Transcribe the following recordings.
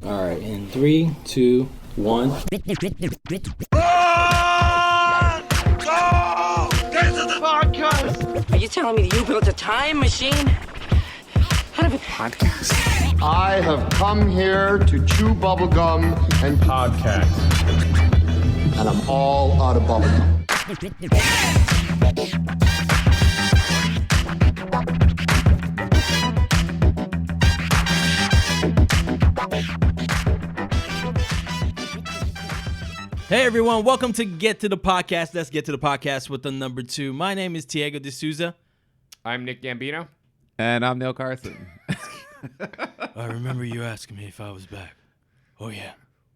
All right, in 3, 2, 1. Get to the podcast! Are you telling me that you built a time machine? Out of a podcast? I have come here to chew bubblegum and Podcast. and I'm all out of bubblegum. Hey everyone, welcome to Get to the Podcast. Let's get to the podcast with the number 2. My name is Diego D'Souza. I'm Nick Gambino. And I'm Neil Carson. I remember you asking me if I was back. Oh yeah,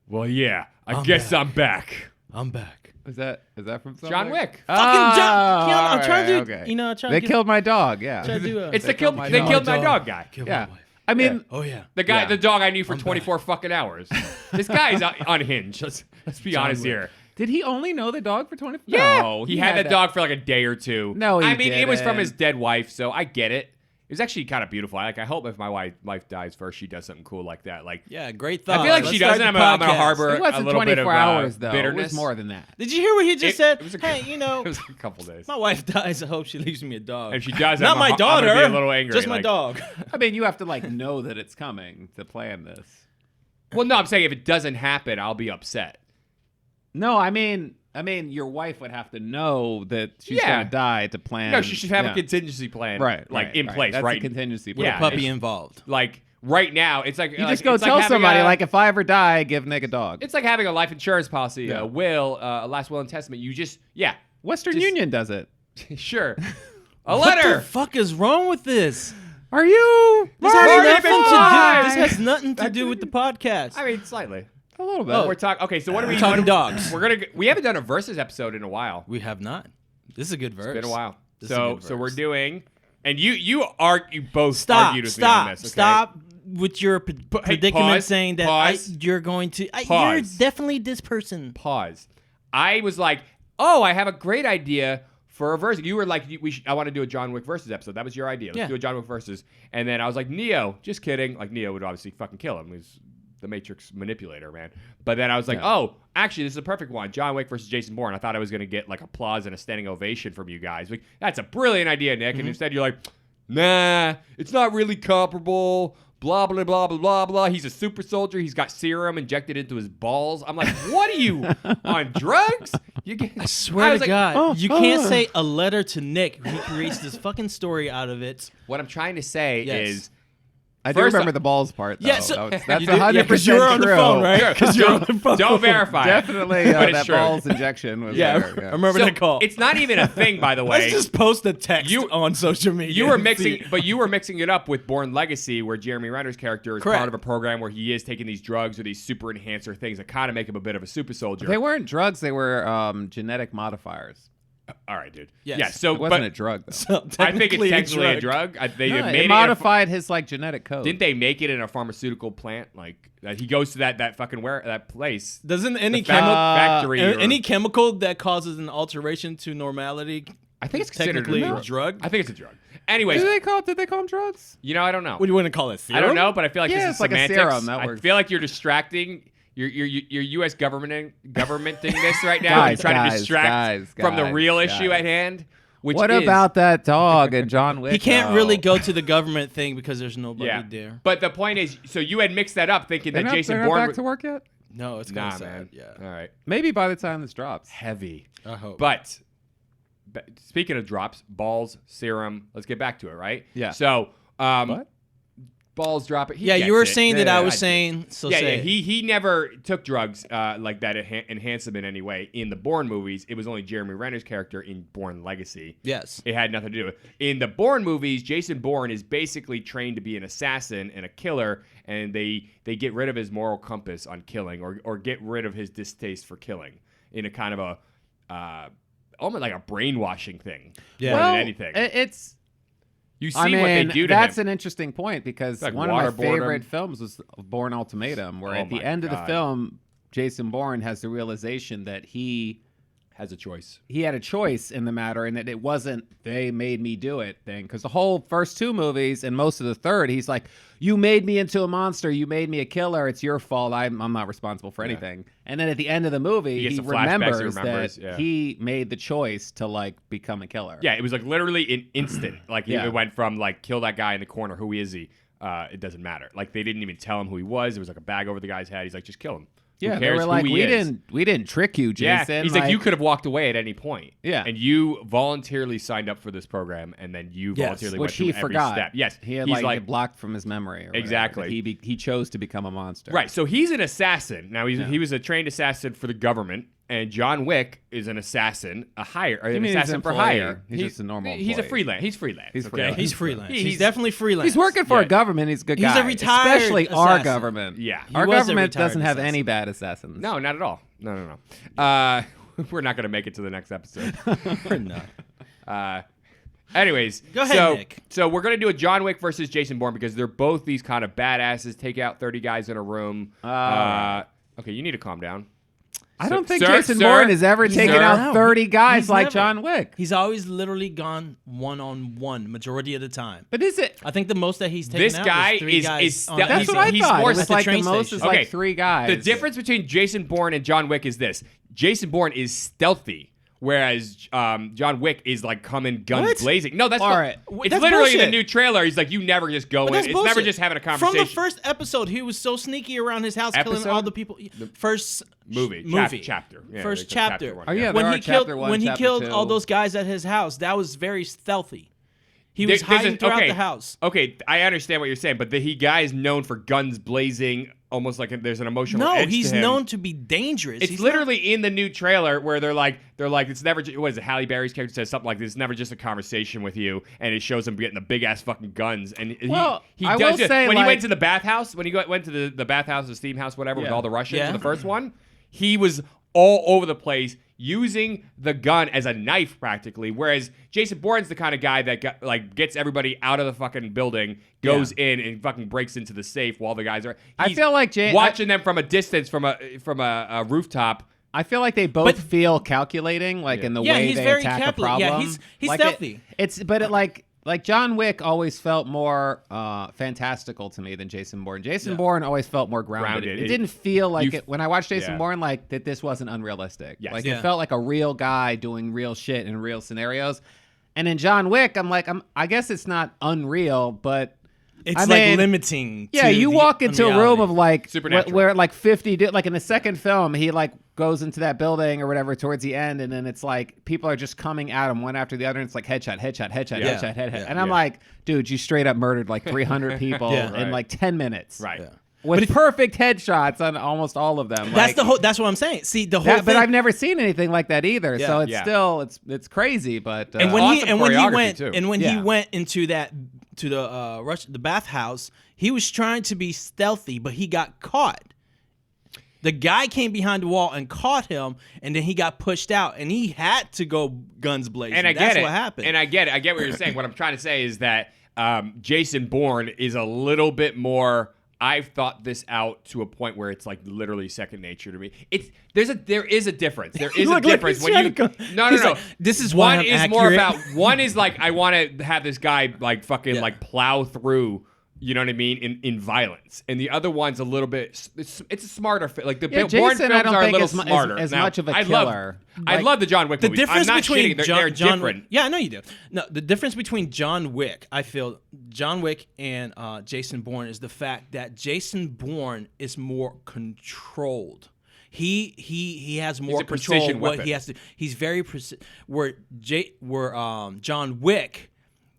Well, yeah, I'm guess back. I'm back. I'm back. Is that from something? John Wick. Fucking John! I'm trying to do, okay. you know, trying They to killed my dog, yeah. try to do a, It's They the killed killed they my killed dog. my dog guy. Kill Yeah. my wife. I mean, Oh yeah. The guy, Yeah. the dog I knew for I'm 24 fucking hours. This guy's unhinged. Let's be John honest Wick. here. did he only know the dog for 24 Yeah, No, he had the dog for like a day or two. No, he I mean, it was from his didn't. dead wife, so I get it. It was actually kind of beautiful. I hope if my wife dies first, she does something cool like that. Like, Yeah, great thought. I feel like Let's she start doesn't. the I'm gonna podcast. harbor It a wasn't little 24 bit of hours, though. bitterness. It was more than that. Did you hear what he just said? It was a Hey, you know, It was a couple days. my wife dies. I hope she leaves me a dog. If she does, not my I'm daughter. gonna be a little angry. Just my like- dog. I mean, you have to, know that it's coming to plan this. Well, no, I'm saying if it doesn't happen, I'll be upset. No, I mean, your wife would have to know that she's Yeah. going to die to plan. No, she should have yeah. a contingency plan, Right, in right. place, That's right? a contingency With plan. Yeah, a puppy it's- involved. Like right now, it's like You just go it's like tell having somebody, a- if I ever die, give Nick a dog. it's like having a life insurance policy, Yeah. a last will and testament. You just Western just- Union does it. sure, a What letter. the fuck is wrong with this? Are you? This Marty has nothing to do. McFly! This has nothing to do with the podcast. I mean, slightly. A little bit. Oh, we're talking. Okay, so what are we We're talking what- dogs. We haven't done a versus episode in a while. We have not. This is a good verse. It's been a while. This is a So good so we're verse. doing, and you both Stop. argued with me on Stop. this. Okay? Stop with your predicament pause, saying that pause. you're going to. You're Pause. definitely this person. Pause. I was like, oh, I have a great idea for a verse. You were like, I want to do a John Wick versus episode. That was your idea. Let's Yeah. do a John Wick versus. And then I was like, Neo, just kidding. Like, Neo would obviously fucking kill him. He's the Matrix manipulator, man. But then I was like, oh, actually, this is a perfect one. John Wick versus Jason Bourne. I thought I was going to get like applause and a standing ovation from you guys. Like, that's a brilliant idea, Nick. And instead you're like, nah, it's not really comparable. Blah, blah, blah, blah, blah, blah. He's a super soldier. He's got serum injected into his balls. I'm like, what are you, on drugs? You get, I swear was to like, God, you can't say a letter to Nick. He creates this fucking story out of it. What I'm trying to say Yes. is, I do First, remember the balls part, though. Yeah, so that's you did- 100% because you were on the true. phone, right? Because you're on the phone. don't verify it. Definitely, But it's that true. balls injection was Yeah, there. I remember So, that call. it's not even a thing, by the way. Let's just post a text You- on social media. You were and mixing, see. but you were mixing it up with Bourne Legacy, where Jeremy Renner's character is Correct. part of a program where he is taking these drugs or these super enhancer things that kind of make him a bit of a super soldier. They weren't drugs; they were genetic modifiers. All right, dude. Yes. Yeah. So, It wasn't but a drug, though. So, I think it's technically technically a drug. They No, made it it modified his genetic code. Didn't they make it in a pharmaceutical plant? Like he goes to that fucking that place. Doesn't any The fac- chemical factory or- any chemical that causes an alteration to normality? I think it's considered technically a a drug. I think it's a drug. Anyways, Did they call them drugs? I don't know. What do you want to call it? I don't know, but I feel like Yeah, this is it's like a semantics. serum, that I works. feel like you're distracting. You're U.S. governmenting this right now. Guys, and trying to guys, distract guys, from the real guys. issue at hand. Which What is, about that dog and John Wick? He can't though? really go to the government thing because there's nobody Yeah, there. but the point is, so you had mixed that up, thinking They're that not, Jason they're not Bourne. back to work yet? No, it's kind Nah, of sad. man. Yeah, All right, Maybe by the time this drops. heavy. I hope. But speaking of drops, balls, serum. Let's get back to it, right? Yeah. So, What? balls drop it. He yeah, gets you were it. saying Yeah, that I yeah, was I do. saying. So Yeah, say yeah. it. He never took drugs like that enhance him in any way. In the Bourne movies, it was only Jeremy Renner's character in Bourne Legacy. Yes. It had nothing to do with it. In the Bourne movies, Jason Bourne is basically trained to be an assassin and a killer, and they get rid of his moral compass on killing or get rid of his distaste for killing in a kind of a almost like a brainwashing thing Yeah. more Well, than anything. It's You see I mean, what they do to that's him. an interesting point because Like one of my waterboard him. favorite films was Bourne Ultimatum, where Oh at the my end of the God. film, Jason Bourne has the realization that he has a choice. He had a choice in the matter, and that it wasn't they made me do it thing. Because the whole first 2 movies and most of the third, he's like, you made me into a monster. You made me a killer. It's your fault. I'm not responsible for anything. And then at the end of the movie, he remembers that he made the choice to like become a killer. Yeah, it was like literally an instant. Like it went from like kill that guy in the corner. Who is he? It doesn't matter. Like they didn't even tell him who he was. There was like a bag over the guy's head. He's like, just kill him. Yeah, Who they cares were like, who he is? we didn't trick you, Jason. Yeah, he's like, you could have walked away at any point. Yeah. And you voluntarily signed up for this program, and then you voluntarily went through every step. Yes. He had he's like blocked from his memory. Or exactly. He chose to become a monster. Right. So he's an assassin. Now he was a trained assassin for the government, and John Wick is an assassin, an assassin for hire. He's just a normal employee. He's a freelance. He's freelance. He's freelance. He's definitely freelance. He's working for a government. He's a good guy. He's a retired especially assassin. our government. Yeah. Our was a government retired doesn't have assassin. any bad assassins. No, not at all. No. We're not going to make it to the next episode. We're not. Anyways, Go ahead, Nick. So we're going to do a John Wick versus Jason Bourne because they're both these kind of badasses, take out 30 guys in a room. Okay, you need to calm down. I don't think Jason Bourne has ever taken out 30 guys He's like never. John Wick. He's always literally gone one-on-one majority of the time. But is it? I think the most that he's taken This out guy is 3 guys. is on That's the- what I he's thought. more It was at the like the train most station. is like 3 guys. The difference between Jason Bourne and John Wick is this. Jason Bourne is stealthy, whereas John Wick is like coming guns What? blazing. No, that's All not, right. It's That's literally in the bullshit. new trailer. He's like, you never just go But in. that's It's bullshit. never just having a conversation. From the first episode, he was so sneaky around his house, killing Episode? all the people. First movie. movie, Chapter. Yeah, first like chapter. chapter one. Oh, yeah, when there he are killed chapter 1, when he chapter killed 2. all those guys at his house, that was very stealthy. He was There's hiding throughout the house. Okay, I understand what you're saying, but the guy is known for guns blazing, almost like there's an emotional No, edge he's to him. known to be dangerous. It's He's literally in the new trailer where they're like it's never what is it? Halle Berry's character says something like this. It's never just a conversation with you, and it shows him getting the big ass fucking guns. And Well, he I does will it. say, When he like- went to the bathhouse, when he went to the bathhouse, the steam house, whatever, with Yeah. all the Russians, Yeah. the first one, he was all over the place using the gun as a knife practically. Whereas Jason Bourne's the kind of guy that gets everybody out of the fucking building, goes in and fucking breaks into the safe while the guys are. I feel like watching them from a distance from a rooftop. I feel like they both feel calculating, like in the way he's they very attack a calculating. problem. Yeah, he's Like stealthy. Like John Wick always felt more fantastical to me than Jason Bourne. Jason Bourne always felt more grounded. It didn't feel like it when I watched Jason Bourne, like that this wasn't unrealistic. Yes. Like Yeah. it felt like a real guy doing real shit in real scenarios. And in John Wick, I guess it's not unreal, but It's I like mean, limiting. yeah, to you the walk into a room unreality. of like Supernatural. where like 50 like in the second film he like goes into that building or whatever towards the end, and then it's like people are just coming at him one after the other, and it's like headshot, and I'm like, dude, you straight up murdered like 300 people in like 10 minutes, Right. Yeah. with perfect headshots on almost all of them. That's that's what I'm saying. See, the whole thing. But I've never seen anything like that either. Yeah. So it's Yeah. still it's crazy. But and when awesome he choreography, went too. he went into that to the bathhouse, he was trying to be stealthy, but he got caught. The guy came behind the wall and caught him, and then he got pushed out, and he had to go guns blazing. And I get That's it. what happened. And I get it. I get what you're saying. What I'm trying to say is that Jason Bourne is a little bit more. I've thought this out to a point where it's like literally second nature to me. There is a difference. There is a Look, like difference he's when trying you to go- no. he's like, this is why one I'm is more accurate. about one is like I want to have this guy like fucking like plow through. You know what I mean? In violence, and the other one's a little bit. It's a smarter fit. Like the Bourne Jason, films I don't are a think little as mu- as- smarter. as Now, much of a I killer. love the John Wick the movies. difference I'm not between shitting. John They're Wick, different. yeah, I know you do. No, the difference between John Wick, I feel, John Wick and Jason Bourne is the fact that Jason Bourne is more controlled. He has more a control. precision What weapon. he has to. He's very where John Wick,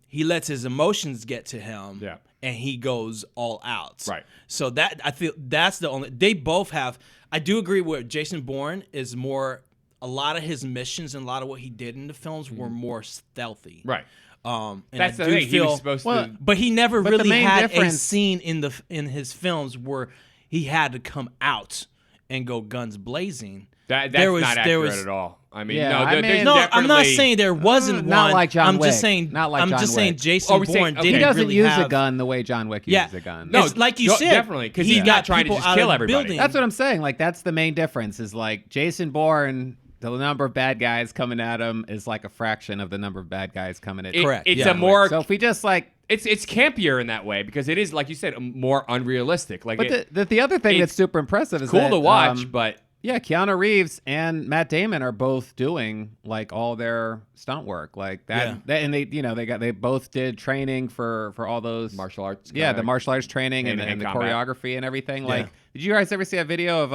he lets his emotions get to him. Yeah. And he goes all out. Right. So that I feel that's the only. They both have. I do agree with Jason Bourne is more. A lot of his missions and a lot of what he did in the films were more stealthy. Right. And That's I the do thing. He feel- was supposed to. But he never But the really main had a difference- scene in his films where he had to come out and go guns blazing. That's there was- not there accurate was- at all. I mean, Yeah, no, I there's mean- No, I'm not definitely- saying there wasn't Not one. like John I'm Wick. just saying. Not like I'm John just saying Wick. Jason Oh, we're saying- Bourne okay. didn't he doesn't really use have, a gun the way John Wick Yeah. uses a gun. No, It's like you no, said, definitely, 'cause he he's got not trying to people just out kill of the everybody. building. That's what I'm saying. Like that's the main difference. Is like Jason Bourne the number of bad guys coming at him is like a fraction of the number of bad guys coming at. Correct. It's Yeah. a more. So if we just like. It's campier in that way because it is, like you said, more unrealistic. Like, But the other thing that's super impressive is cool that, to watch, but yeah, Keanu Reeves and Matt Damon are both doing like all their stunt work, like that. Yeah. And they both did training for all those martial arts. Yeah, the martial arts training and the combat. choreography and everything. Yeah. Like, did you guys ever see a video of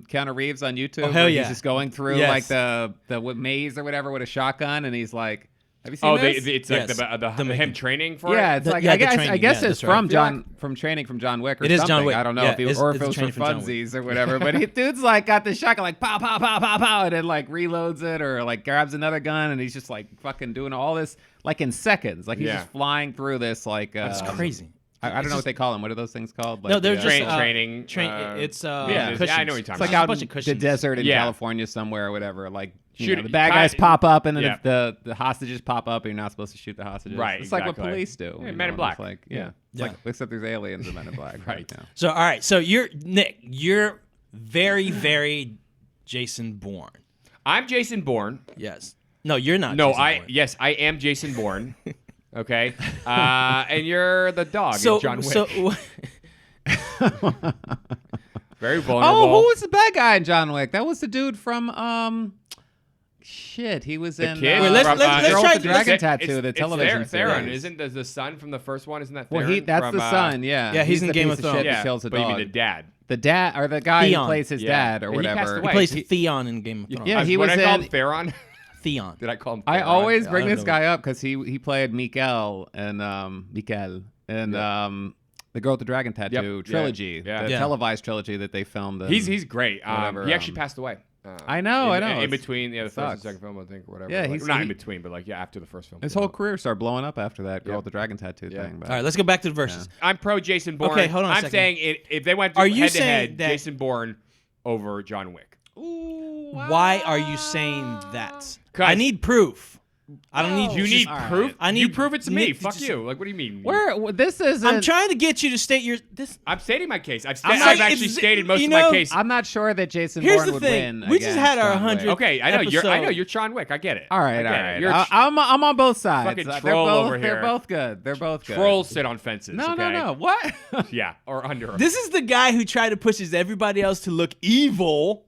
Keanu Reeves on YouTube? Oh, hell where yeah. He's just going through Yes. like the maze or whatever with a shotgun, and he's like, "Have you seen Oh, this?" it's Yes. like The him making. training for Yeah, it. it's The- like yeah, I the guess training. it's Yeah, that's from right. from training from John Wick or It is something. John Wick. I don't know Yeah, if it it was, is- or it's if it a was for training from John Wick. funsies or whatever. But dude's like got the shotgun like pow pow pow pow pow, and then like reloads it or like grabs another gun, and he's just like fucking doing all this like in seconds. Like he's Yeah. just flying through this like. That's crazy. I don't know what they call them. What are those things called? Like No, they're the, just training. It's yeah, cushions. I know what you're talking It's about. a out bunch in of cushions. the desert in Yeah. California somewhere or whatever. Like Shoot- the bad guys kinda- pop up and then yeah. the hostages pop up and you're not supposed to shoot the hostages. Right, It's like what exactly. police do. Yeah, you Men in know, Black. It's like Yeah. It's like, except there's aliens in Men in Black. Right. now. So all right, so you're Nick. You're very, very Jason Bourne. I'm Jason Bourne. Yes. No, you're not. No, Jason Bourne. yes, I am Jason Bourne. Okay, and you're the dog in John Wick. So Very vulnerable. Oh, who was the bad guy in John Wick? That was the dude from shit. He was in kid? Wait, let's from, let's Girl try with the Dragon It's- Tattoo, it's- the it's television Theron, series. isn't the son from the first one? Isn't that Well, Theron? that's from, the son. Yeah, Yeah, he's in the Game piece of shit Thrones. that Yeah, kills a but you dog. mean the dad? The dad or the guy Theon. who plays his Yeah. dad or He passed whatever. away. he plays He- Theon in Game of Thrones. Yeah, he When was I called in- him Theron. Theon. Did I call him? I Theron? always bring I don't this know. guy up because he played Mikael and the Girl with the Dragon Tattoo Yep. trilogy, Yeah. the Yeah. televised trilogy that they filmed. He's great. whatever, He actually um, passed away. I know. In It's- between the first and sucks. second film, I think, or whatever. Yeah, Like, he's- not in he- between, but like after the first film. His came whole out. career started blowing up after that Girl Yep. with the Dragon Tattoo Yeah. thing. But All right, let's go back to the verses. I'm pro Jason Bourne. Okay, hold on a I'm second. saying if they went Are you head to saying head, that- Jason Bourne over John Wick. Why are you saying that? 'Cause- I need proof. I don't need You just- need all right. proof. I you need- prove it to me. Nick, Fuck just- you. Like, what do you mean? Where this isn't. I'm trying to get you to state your this. I'm stating my case. I've I'm not- actually it's- stated most you of know- my case. I'm not sure that Jason Here's Bourne the would thing. win. We just had our against John Wick. 100th Okay, I know episode. you're John Wick. I get it. All I right, get all it. right. You're a I'm on both sides. fucking They're troll both, over They're here. both good. They're both good. trolls sit on fences. No, okay? no. What? Yeah, or under. 'em. This is the guy who tried to pushes everybody else to look evil,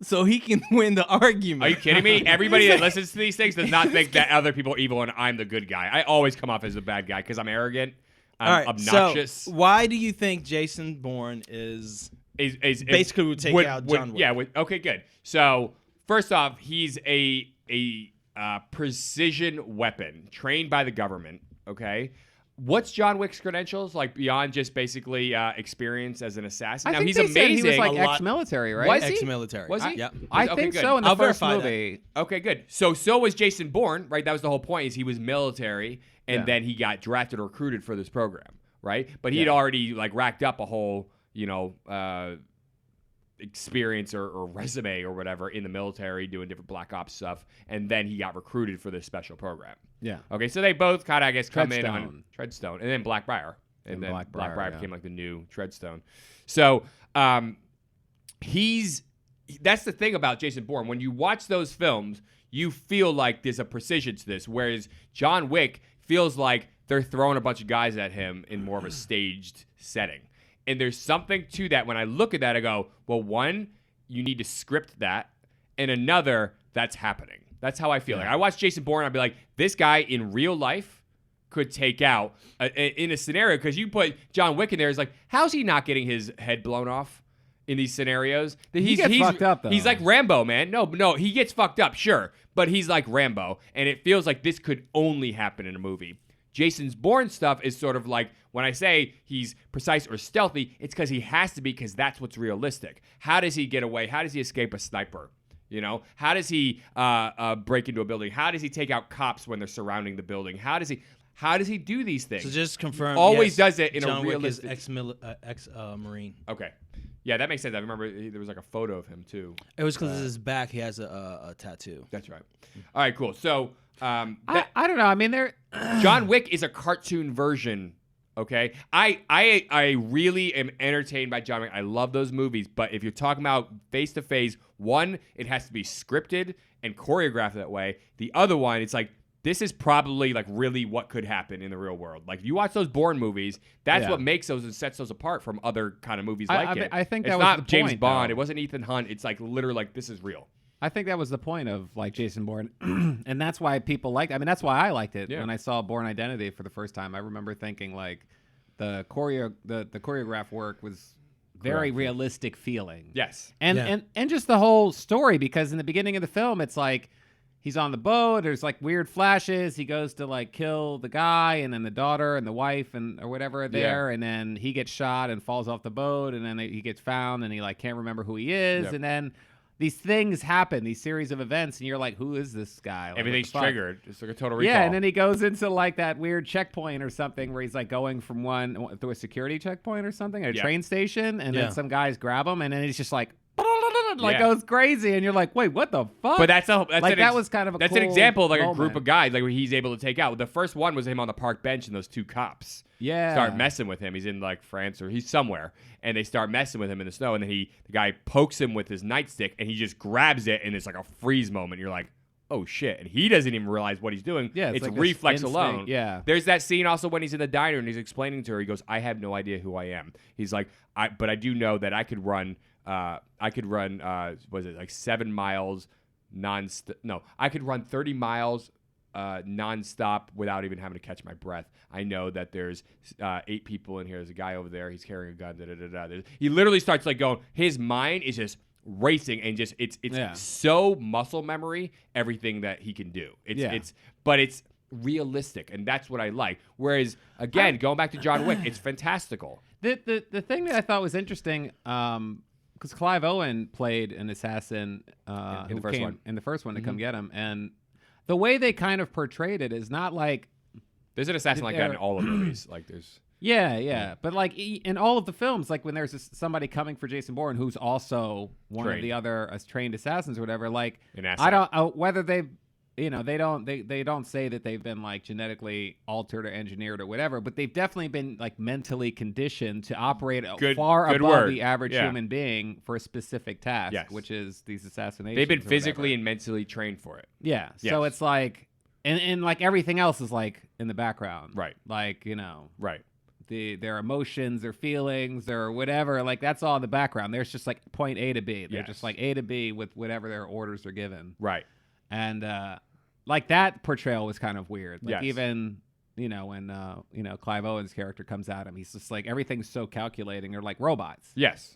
so he can win the argument. Are you kidding me? Everybody that listens to these things does not think that other people are evil and I'm the good guy. I always come off as the bad guy because I'm arrogant. I'm All right, obnoxious. So why do you think Jason Bourne is? Is basically would take out John Wick. Yeah. Okay. Good. So first off, he's a precision weapon trained by the government. Okay. What's John Wick's credentials like beyond just basically experience as an assassin? I Now think he's they said amazing. he was like A lot- ex-military, right? Was he? Ex-military. Was he? Yeah. I Okay, think good. so in the I'll first verify that. movie. Okay, good. So was Jason Bourne, right? That was the whole point. Is he was military, and Yeah. then he got drafted or recruited for this program, right? But he had Yeah. already like racked up a whole, experience or resume or whatever in the military, doing different black ops stuff, and then he got recruited for this special program. Yeah. Okay, so they both kind of, I guess, come in on Treadstone. Treadstone, and then Blackbriar, and And then Blackbriar, Blackbriar yeah. became like the new Treadstone. So that's the thing about Jason Bourne. When you watch those films, you feel like there's a precision to this, whereas John Wick feels like they're throwing a bunch of guys at him in more of a staged setting. And there's something to that. When I look at that, I go, well, one, you need to script that, and another, that's happening. That's how I feel. Like I watch Jason Bourne, I'd be like, this guy in real life could take out in a scenario, because you put John Wick in there, it's like, how's he not getting his head blown off in these scenarios? He gets fucked up, though. He's like Rambo, man. No, he gets fucked up, sure, but he's like Rambo, and it feels like this could only happen in a movie. Jason's Bourne stuff is sort of like, when I say he's precise or stealthy, it's because he has to be, because that's what's realistic. How does he get away? How does he escape a sniper? You know, how does he break into a building? How does he take out cops when they're surrounding the building? How does he do these things? So just confirm. Always yes, does it in John a Wick realistic. is ex-Marine. Okay, yeah, that makes sense. I remember there was like a photo of him too. It was because his back. He has a tattoo. That's right. All right, cool. So I don't know. I mean, they're John Wick is a cartoon version Okay, I really am entertained by John Wick. I love those movies, but if you're talking about face to face, one, it has to be scripted and choreographed that way. The other one, it's like this is probably like really what could happen in the real world. Like you watch those Bourne movies, that's what makes those and sets those apart from other kind of movies like it. I think it's that was not the James point, Bond. though. It wasn't Ethan Hunt. It's like literally like this is real. I think that was the point of like Jason Bourne, and that's why people liked. I mean, that's why I liked it when I saw Bourne Identity for the first time. I remember thinking like the choreograph work was very realistic feeling. Yes, and just the whole story, because in the beginning of the film, it's like he's on the boat. There's like weird flashes. He goes to like kill the guy, and then the daughter and the wife or whatever are there, and then he gets shot and falls off the boat, and then he gets found, and he like can't remember who he is, and then these things happen, these series of events, and you're like, who is this guy? Like, everything's triggered. It's like a total recall. Yeah, and then he goes into like that weird checkpoint or something where he's like going from one through a security checkpoint or something at a train station, and then some guys grab him, and then he's just like goes crazy, and you're like, wait, what the fuck? But that was kind of a that's cool an example of like moment. a group of guys like where he's able to take out. The first one was him on the park bench, and those two cops start messing with him. He's in like France or he's somewhere, and they start messing with him in the snow, and then the guy pokes him with his nightstick, and he just grabs it, and it's like a freeze moment. You're like, oh shit, and he doesn't even realize what he's doing. Yeah, it's like reflex instinct. alone. Yeah, there's that scene also when he's in the diner and he's explaining to her. He goes, I have no idea who I am. He's like, but I do know that I could run. Was it like 7 miles non-stop? No, I could run 30 miles non-stop without even having to catch my breath. I know that there's 8 people in here. There's a guy over there. He's carrying a gun. Da, da, da, da. He literally starts like going. His mind is just racing and just it's so muscle memory. Everything that he can do. But it's realistic, and that's what I like. Whereas again, going back to John Wick, it's fantastical. The thing that I thought was interesting. Because Clive Owen played an assassin in the first one. In the first one to come get him, and the way they kind of portrayed it is not like there's an assassin like that in all of the movies. Like there's but like in all of the films, like when there's somebody coming for Jason Bourne who's also one of the other trained assassins or whatever, like I don't whether they. They don't say that they've been like genetically altered or engineered or whatever, but they've definitely been like mentally conditioned to operate far above the average human being for a specific task, which is these assassinations. They've been physically and mentally trained for it. Yeah. So it's like, and like everything else is like in the background. Right. Like, Right. Their emotions, their feelings, or whatever, like that's all in the background. There's just like point A to B. They're just like A to B with whatever their orders are given. Right. And like that portrayal was kind of weird. Like even when Clive Owen's character comes at him, he's just like everything's so calculating. They're like robots. Yes.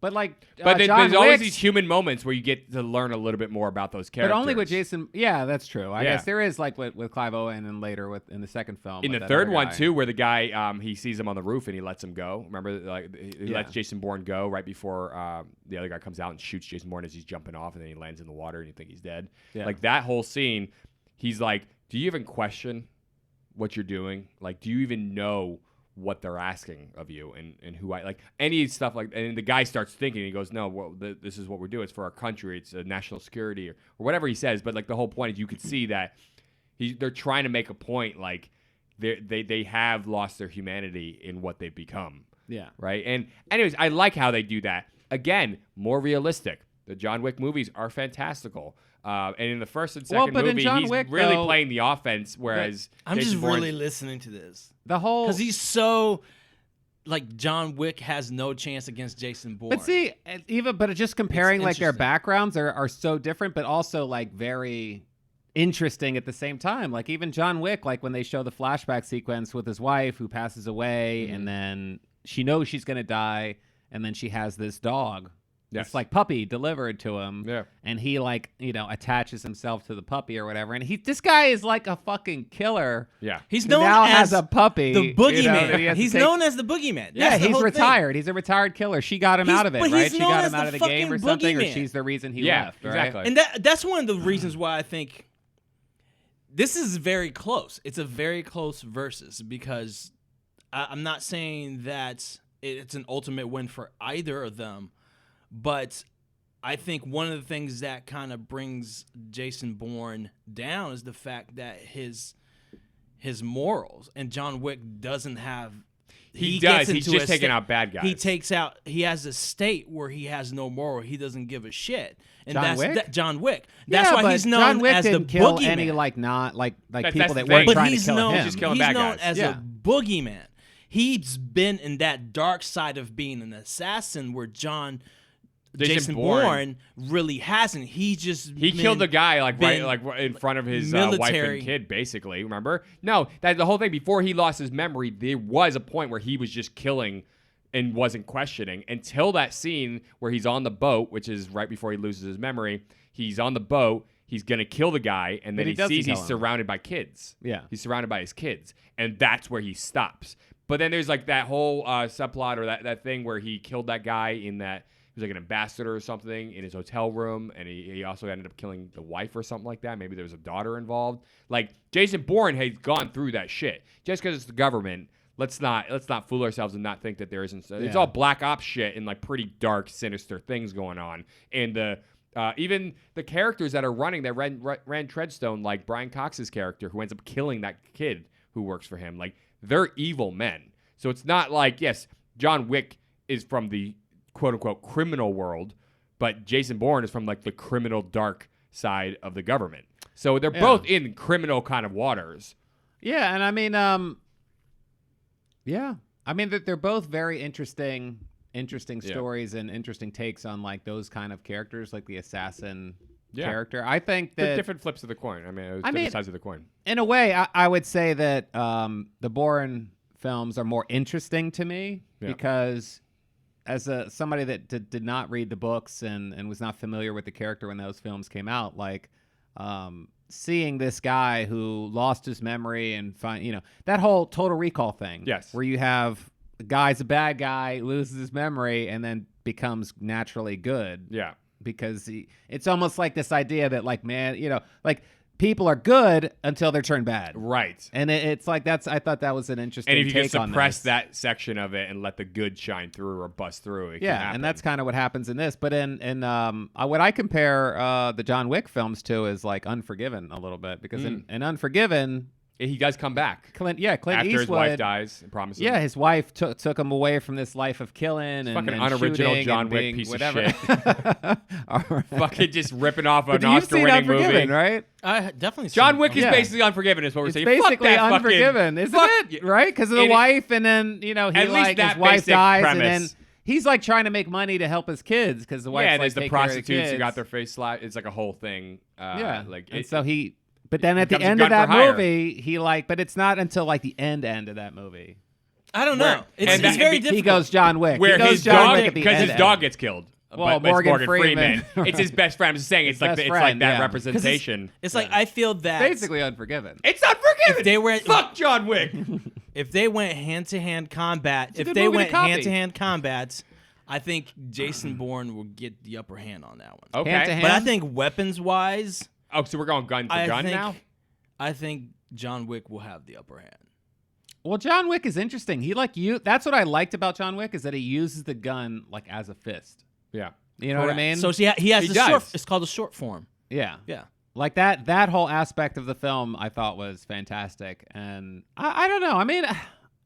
But like, there's always these human moments where you get to learn a little bit more about those characters. But only with Jason. Yeah, that's true. I guess there is like with Clive Owen and later in the second film. In the third one too, where the guy he sees him on the roof and he lets him go. Remember, like he lets Jason Bourne go right before the other guy comes out and shoots Jason Bourne as he's jumping off, and then he lands in the water and you think he's dead. Yeah. Like that whole scene, he's like, "Do you even question what you're doing? Like, do you even know what they're asking of you and who I like any stuff like?" And the guy starts thinking, he goes, "No, well, this is what we're doing. It's for our country. It's a national security or whatever he says." But like the whole point is, you could see that they're trying to make a point. Like they have lost their humanity in what they've become. Yeah. Right. And anyways, I like how they do that. Again, more realistic. The John Wick movies are fantastical. And in the first and second movie, he's Wick, really though, playing the offense, whereas I'm Jason just Bourne's really listening to this. The whole because he's so like John Wick has no chance against Jason Bourne. But see, but just comparing like their interesting. backgrounds are so different, but also like very interesting at the same time. Like even John Wick, like when they show the flashback sequence with his wife who passes away, and then she knows she's gonna die, and then she has this dog. Yes. It's like puppy delivered to him. Yeah. And he like, attaches himself to the puppy or whatever. And this guy is like a fucking killer. Yeah. He's who known now as has a puppy. the boogeyman. that he has to He's take- known as the boogeyman. Yeah, That's the he's whole retired. He's a retired killer. She got him out of it, but right? he's She known got as him out the of the game or fucking something, or boogeyman. she's the reason he Yeah, left, right? exactly. And that's one of the reasons why I think this is very close. It's a very close versus because I'm not saying that it's an ultimate win for either of them, but I think one of the things that kind of brings Jason Bourne down is the fact that his his morals, and John Wick doesn't have. He gets does. He's into just a taking out bad guys. He has a state where he has no moral. He doesn't give a shit. And John that's Wick? John Wick. That's why but he's known John Wick as the didn't kill boogeyman. any not That's people the that thing. weren't But trying he's to kill known, him. Just killing he's bad known guys. as Yeah. a boogeyman. He's been in that dark side of being an assassin where Jason Bourne really hasn't. He killed the guy been right in front of his wife military. and kid, basically. Remember? No, that the whole thing before he lost his memory, there was a point where he was just killing and wasn't questioning until that scene where he's on the boat, which is right before he loses his memory. He's on the boat. He's gonna kill the guy, and then he sees he's surrounded by kids. Yeah, he's surrounded by his kids, and that's where he stops. But then there's like that whole subplot or that thing where he killed that guy in that. He was like an ambassador or something in his hotel room, and he also ended up killing the wife or something like that. Maybe there was a daughter involved. Like Jason Bourne has gone through that shit. Just because it's the government, let's not fool ourselves and not think that there isn't. It's all black ops shit and like pretty dark, sinister things going on. And even the characters that are running that ran Treadstone, like Brian Cox's character, who ends up killing that kid who works for him, like they're evil men. So it's not like, yes, John Wick is from the quote-unquote criminal world, but Jason Bourne is from like the criminal dark side of the government. So they're both in criminal kind of waters. Yeah, and I mean, that they're both very interesting stories and interesting takes on like those kind of characters, like the assassin character. I think that the different flips of the coin. I mean, different sides of the coin. In a way, I would say that the Bourne films are more interesting to me because as somebody that did not read the books and was not familiar with the character when those films came out, like seeing this guy who lost his memory and that whole Total Recall thing. Yes. Where you have the guy's a bad guy, loses his memory, and then becomes naturally good. Yeah. Because it's almost like this idea that like, man, like people are good until they're turned bad. Right. And it's like I thought that was an interesting take on this. And if you can suppress that section of it and let the good shine through or bust through, it can happen. And that's kind of what happens in this. But in what I compare the John Wick films to is like Unforgiven a little bit, because in Unforgiven, he does come back. Clint after Eastwood, his wife dies and promises. Yeah, his wife took him away from this life of killing and fucking and unoriginal John Wick being piece whatever. of shit. All right. Fucking just ripping off an You've seen Oscar-winning Unforgiven, movie. right? I definitely. John Wick is Yeah. basically Unforgiven, is what we're It's saying. basically Fuck that Unforgiven, isn't it? Right? Because of the wife, and then he At least like that his wife basic dies, premise. and then he's like trying to make money to help his kids because the wife. Yeah, there's like, the take care of the prostitutes who got kids. their face slapped. It's like a whole thing. So he. But then at the becomes a end gun of for that hire. movie, but it's not until like the end of that movie. I don't know. It's and that- very he difficult. He goes John Wick. Where he goes his John dog, Wick at the because end. his dog gets killed. Well, but it's Morgan Freeman. It's his best friend. I'm just saying, it's like best it's friend, like that yeah. representation. It's like I feel that Basically Unforgiven. It's Unforgiven. if they were Fuck John Wick. if they went hand to hand combat, a if good they movie to went copy. hand to hand combats, I think Jason Bourne will get the upper hand on that one. Okay. Hand to hand? But I think weapons wise, Oh, so we're going gun for gun now? I think John Wick will have the upper hand. Well, John Wick is interesting. That's what I liked about John Wick, is that he uses the gun like as a fist. Yeah. You know what I mean? So he has He the does. short. It's called a short form. yeah. Yeah. Like that whole aspect of the film I thought was fantastic. And I don't know. I mean,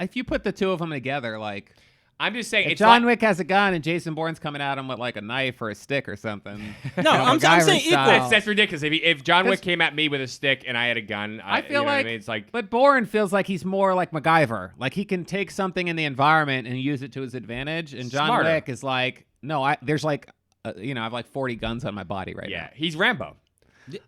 if you put the two of them together, like I'm just saying, if it's John like, Wick has a gun and Jason Bourne's coming at him with like a knife or a stick or something. No, I'm saying equal. that's ridiculous. If John Wick came at me with a stick and I had a gun, I feel you know what like, I mean? It's like, but Bourne feels like he's more like MacGyver. Like he can take something in the environment and use it to his advantage. And John Smarter. Wick is like, no, there's like, I have like 40 guns on my body right now. he's Rambo.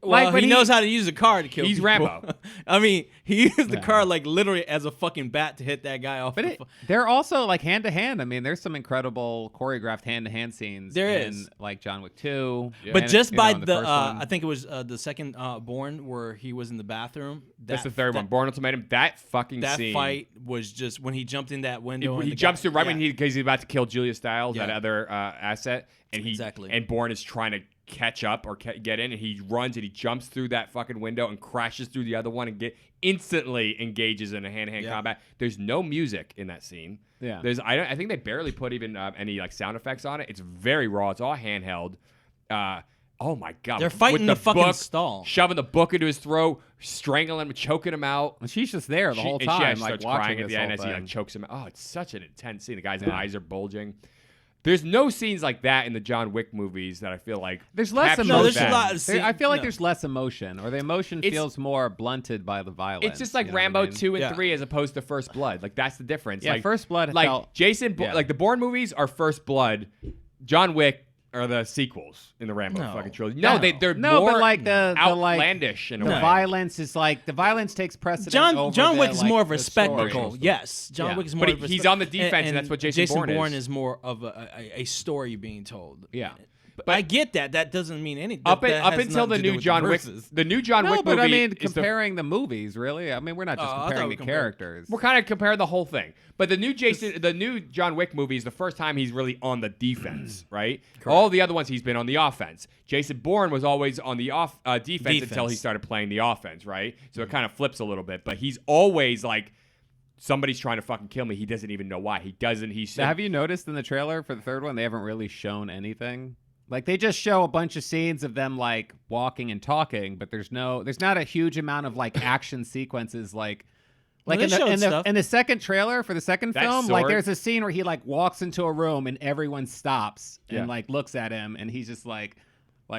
Well, but he knows how to use a car to kill He's people. Rambo. I mean, he used the car like literally as a fucking bat to hit that guy off. But they're also like hand to hand. I mean, there's some incredible choreographed hand to hand scenes. There in, is. like John Wick 2. But and, just by in the, first one. I think it was the second Bourne where he was in the bathroom. That's the third one. Bourne Ultimatum. That fucking That scene. fight was just when he jumped in that window. He and jumps through right yeah. when because he's about to kill Julia Stiles, that Yeah. other asset, and Exactly. and Bourne is trying to catch up or get in, and he runs and he jumps through that fucking window and crashes through the other one and instantly engages in a hand-to-hand combat. There's no music in that scene. Yeah. I think they barely put even any like sound effects on it. It's very raw. It's all handheld. Oh my god! They're fighting With the fucking book, stall. shoving the book into his throat, strangling him, choking him out. And she's just there the whole And time, she like starts watching crying at this the end whole as he like thing. chokes him out. Oh, it's such an intense scene. The guy's eyes are bulging. There's no scenes like that in the John Wick movies that I feel like There's less capture emotion. there's a that. lot of I feel like no. there's less emotion, or the emotion It's- feels more blunted by the violence. It's just like you know what I Rambo mean? 2 and Yeah. 3 as opposed to First Blood. Like that's the difference. Yeah, like, First Blood like felt- Jason, yeah. like the Bourne movies are First Blood. John Wick are the sequels in the Rambo No. fucking trilogy. No, they're No, more but like the outlandish in a the way. violence is like the violence takes precedent. over John the, Wick is like, more of a the story. spectacle. Yes, John Yeah. Wick is But more of a he's spec- on the defense, and that's what Jason Bourne is. is more of a story being told. Yeah. But I get that. That doesn't mean anything. Up that until has the nothing to do new with John Wick, verses. the new John No, Wick but movie I mean, is the comparing the movies, really. I mean, we're not just I thought comparing we the compared- characters. We're kind of comparing the whole thing. But the new John Wick movie is the first time he's really on the defense, right? All the other ones he's been on the offense. Jason Bourne was always on the defense until he started playing the offense, right? So it kind of flips a little bit. But he's always like, somebody's trying to fucking kill me. He doesn't even know why. He doesn't. Have you noticed in the trailer for the third one, they haven't really shown anything? Like they just show a bunch of scenes of them like walking and talking, but there's not a huge amount of like action sequences like Well, in they showed the stuff. in the second trailer for the second That film, like sword- there's a scene where he like walks into a room and everyone stops Yeah. and like looks at him and he's just like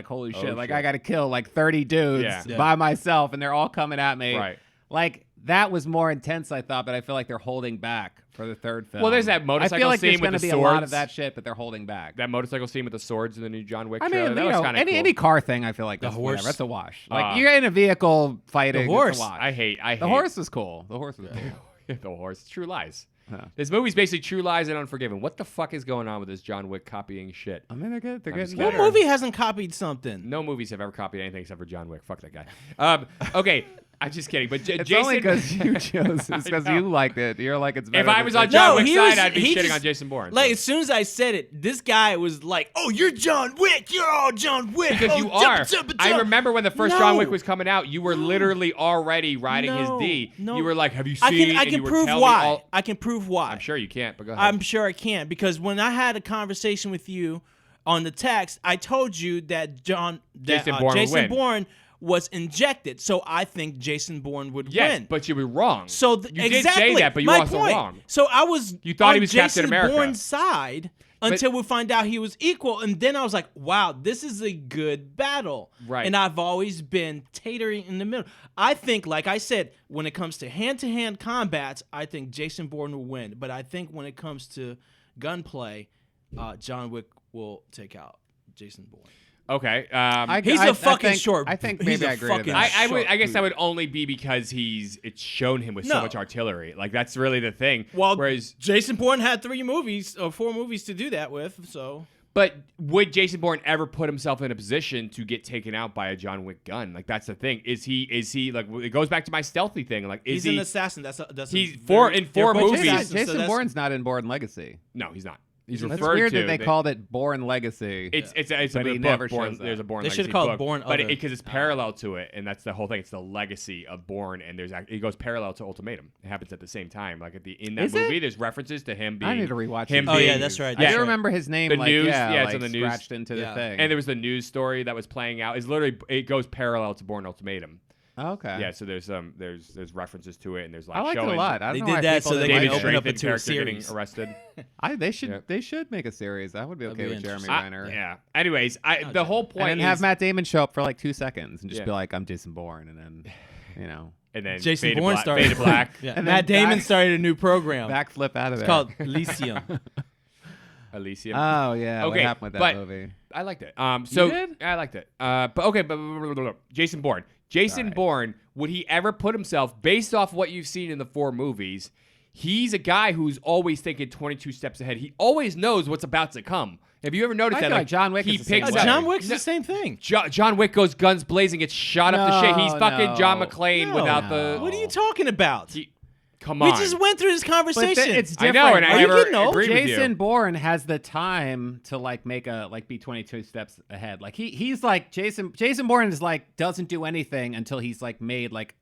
holy shit, like shit. I got to kill like 30 dudes Yeah. by myself and they're all coming at me. Right. Like that was more intense, I thought, but I feel like they're holding back for the third film. Well, there's that I motorcycle feel like scene there's with gonna the be a lot of swords. that shit, but they're holding back. that motorcycle scene with the swords in the new John Wick I trailer? mean, That you was know, kind of cool. any car thing, I feel like The that's horse. whatever. That's a wash. Like you're in a vehicle fighting. The horse. It's a wash. I hate the horse was cool. The horse was cool. the horse. True Lies. Huh. This movie's basically True Lies and Unforgiven. What the fuck is going on with this John Wick copying shit? I mean, they're good. They're just getting What better. movie hasn't copied something? No movies have ever copied anything except for John Wick. Fuck that guy. Okay, I'm just kidding. But It's Jason, only because you chose. It's I because know. you liked it. You're like it's better. if I than was on it. John No, Wick's he side, was- I'd be he shitting just- on Jason Bourne. Like so. as soon as I said it, this guy was like, "Oh, you're John Wick. You're all John Wick." Because oh, you are. jump. I remember when the first No. John Wick was coming out, you were literally already riding No, his D. no. You were like, "Have you seen?" I and you can were prove telling me why. all- I can prove why. I'm sure you can't, but go ahead. I'm sure I can because when I had a conversation with you on the text, I told you that Jason Bourne would Jason win. Bourne was injected. So I think Jason Bourne would yes, win. but you were wrong. So you exactly, did say that, but you my were also point. wrong. So I was You thought on he was Captain Jason America. Bourne's side until we find out he was equal, and then I was like, "Wow, this is a good battle." Right. And I've always been teetering in the middle. I think, like I said, when it comes to hand-to-hand combats, I think Jason Bourne will win. But I think when it comes to gunplay, John Wick will take out Jason Bourne. Okay. He's a fucking think, short. I think he's maybe a I agree to fucking that. I guess short that would only be because it's shown him with so No. much artillery. Like that's really the thing. Well, Whereas, Jason Bourne had 3 movies or 4 movies to do that with. So but would Jason Bourne ever put himself in a position to get taken out by a John Wick gun? Like that's the thing. Is he like? It goes back to my stealthy thing. Like is he's he? an assassin. That's He's a four- very- in 4 they're both movies. assassins, so Jason that's- Bourne's not in Bourne Legacy. No, he's not. He's That's referred weird to. that they called it Bourne Legacy. It's a But he book. never Bourne, shows that. there's a Bourne. They Legacy should've called book, Bourne but Other. because it's parallel to it, and that's the whole thing. It's the legacy of Bourne, and it goes parallel to Ultimatum. It happens at the same time. Like in that Is it? movie, there's references to him being. I need to rewatch him it. Oh, being- yeah, that's right. I Yeah. do remember his name. The like, news- yeah, yeah, it's like, on the news. scratched into Yeah. the thing. And there was the news story that was playing out. It's literally it goes parallel to Bourne Ultimatum. okay. Yeah, so there's references to it, and there's like I liked it showing a lot. I don't They know did why that people so they didn't can David like open it. up Strathairn into a character getting series. arrested. They Yeah. should make a series. I would be That'd okay be with Jeremy interesting. Renner. Yeah. Anyways, the whole point And then have is, Matt Damon show up for like 2 seconds and just Yeah. be like, "I'm Jason Bourne," and then, you know, and then Jason Fade to Bourne Black, started Fade to Black. Yeah. And Matt then Damon back- started a new program. backflip out of It's there. called Elysium. Elysium. Oh yeah. Okay, What happened with that but- movie? I liked it. So did? I liked it. But okay, but Jason Bourne. Jason Bourne, would he ever put himself based off what you've seen in the 4 movies? He's a guy who's always thinking 22 steps ahead. He always knows what's about to come. Have you ever noticed I that? feel like John Wick he is the same picks way. up- John Wick's No, the same thing. John Wick goes guns blazing, gets shot up the shit. He's No, fucking John no. McClane No. without the. What are you talking about? Come We on. just went through this But conversation. it's I different. know, and I Are you never getting old? agreed with Jason you. Bourne has the time to be 22 steps ahead. Like he's like Jason Bourne is like doesn't do anything until he's like made like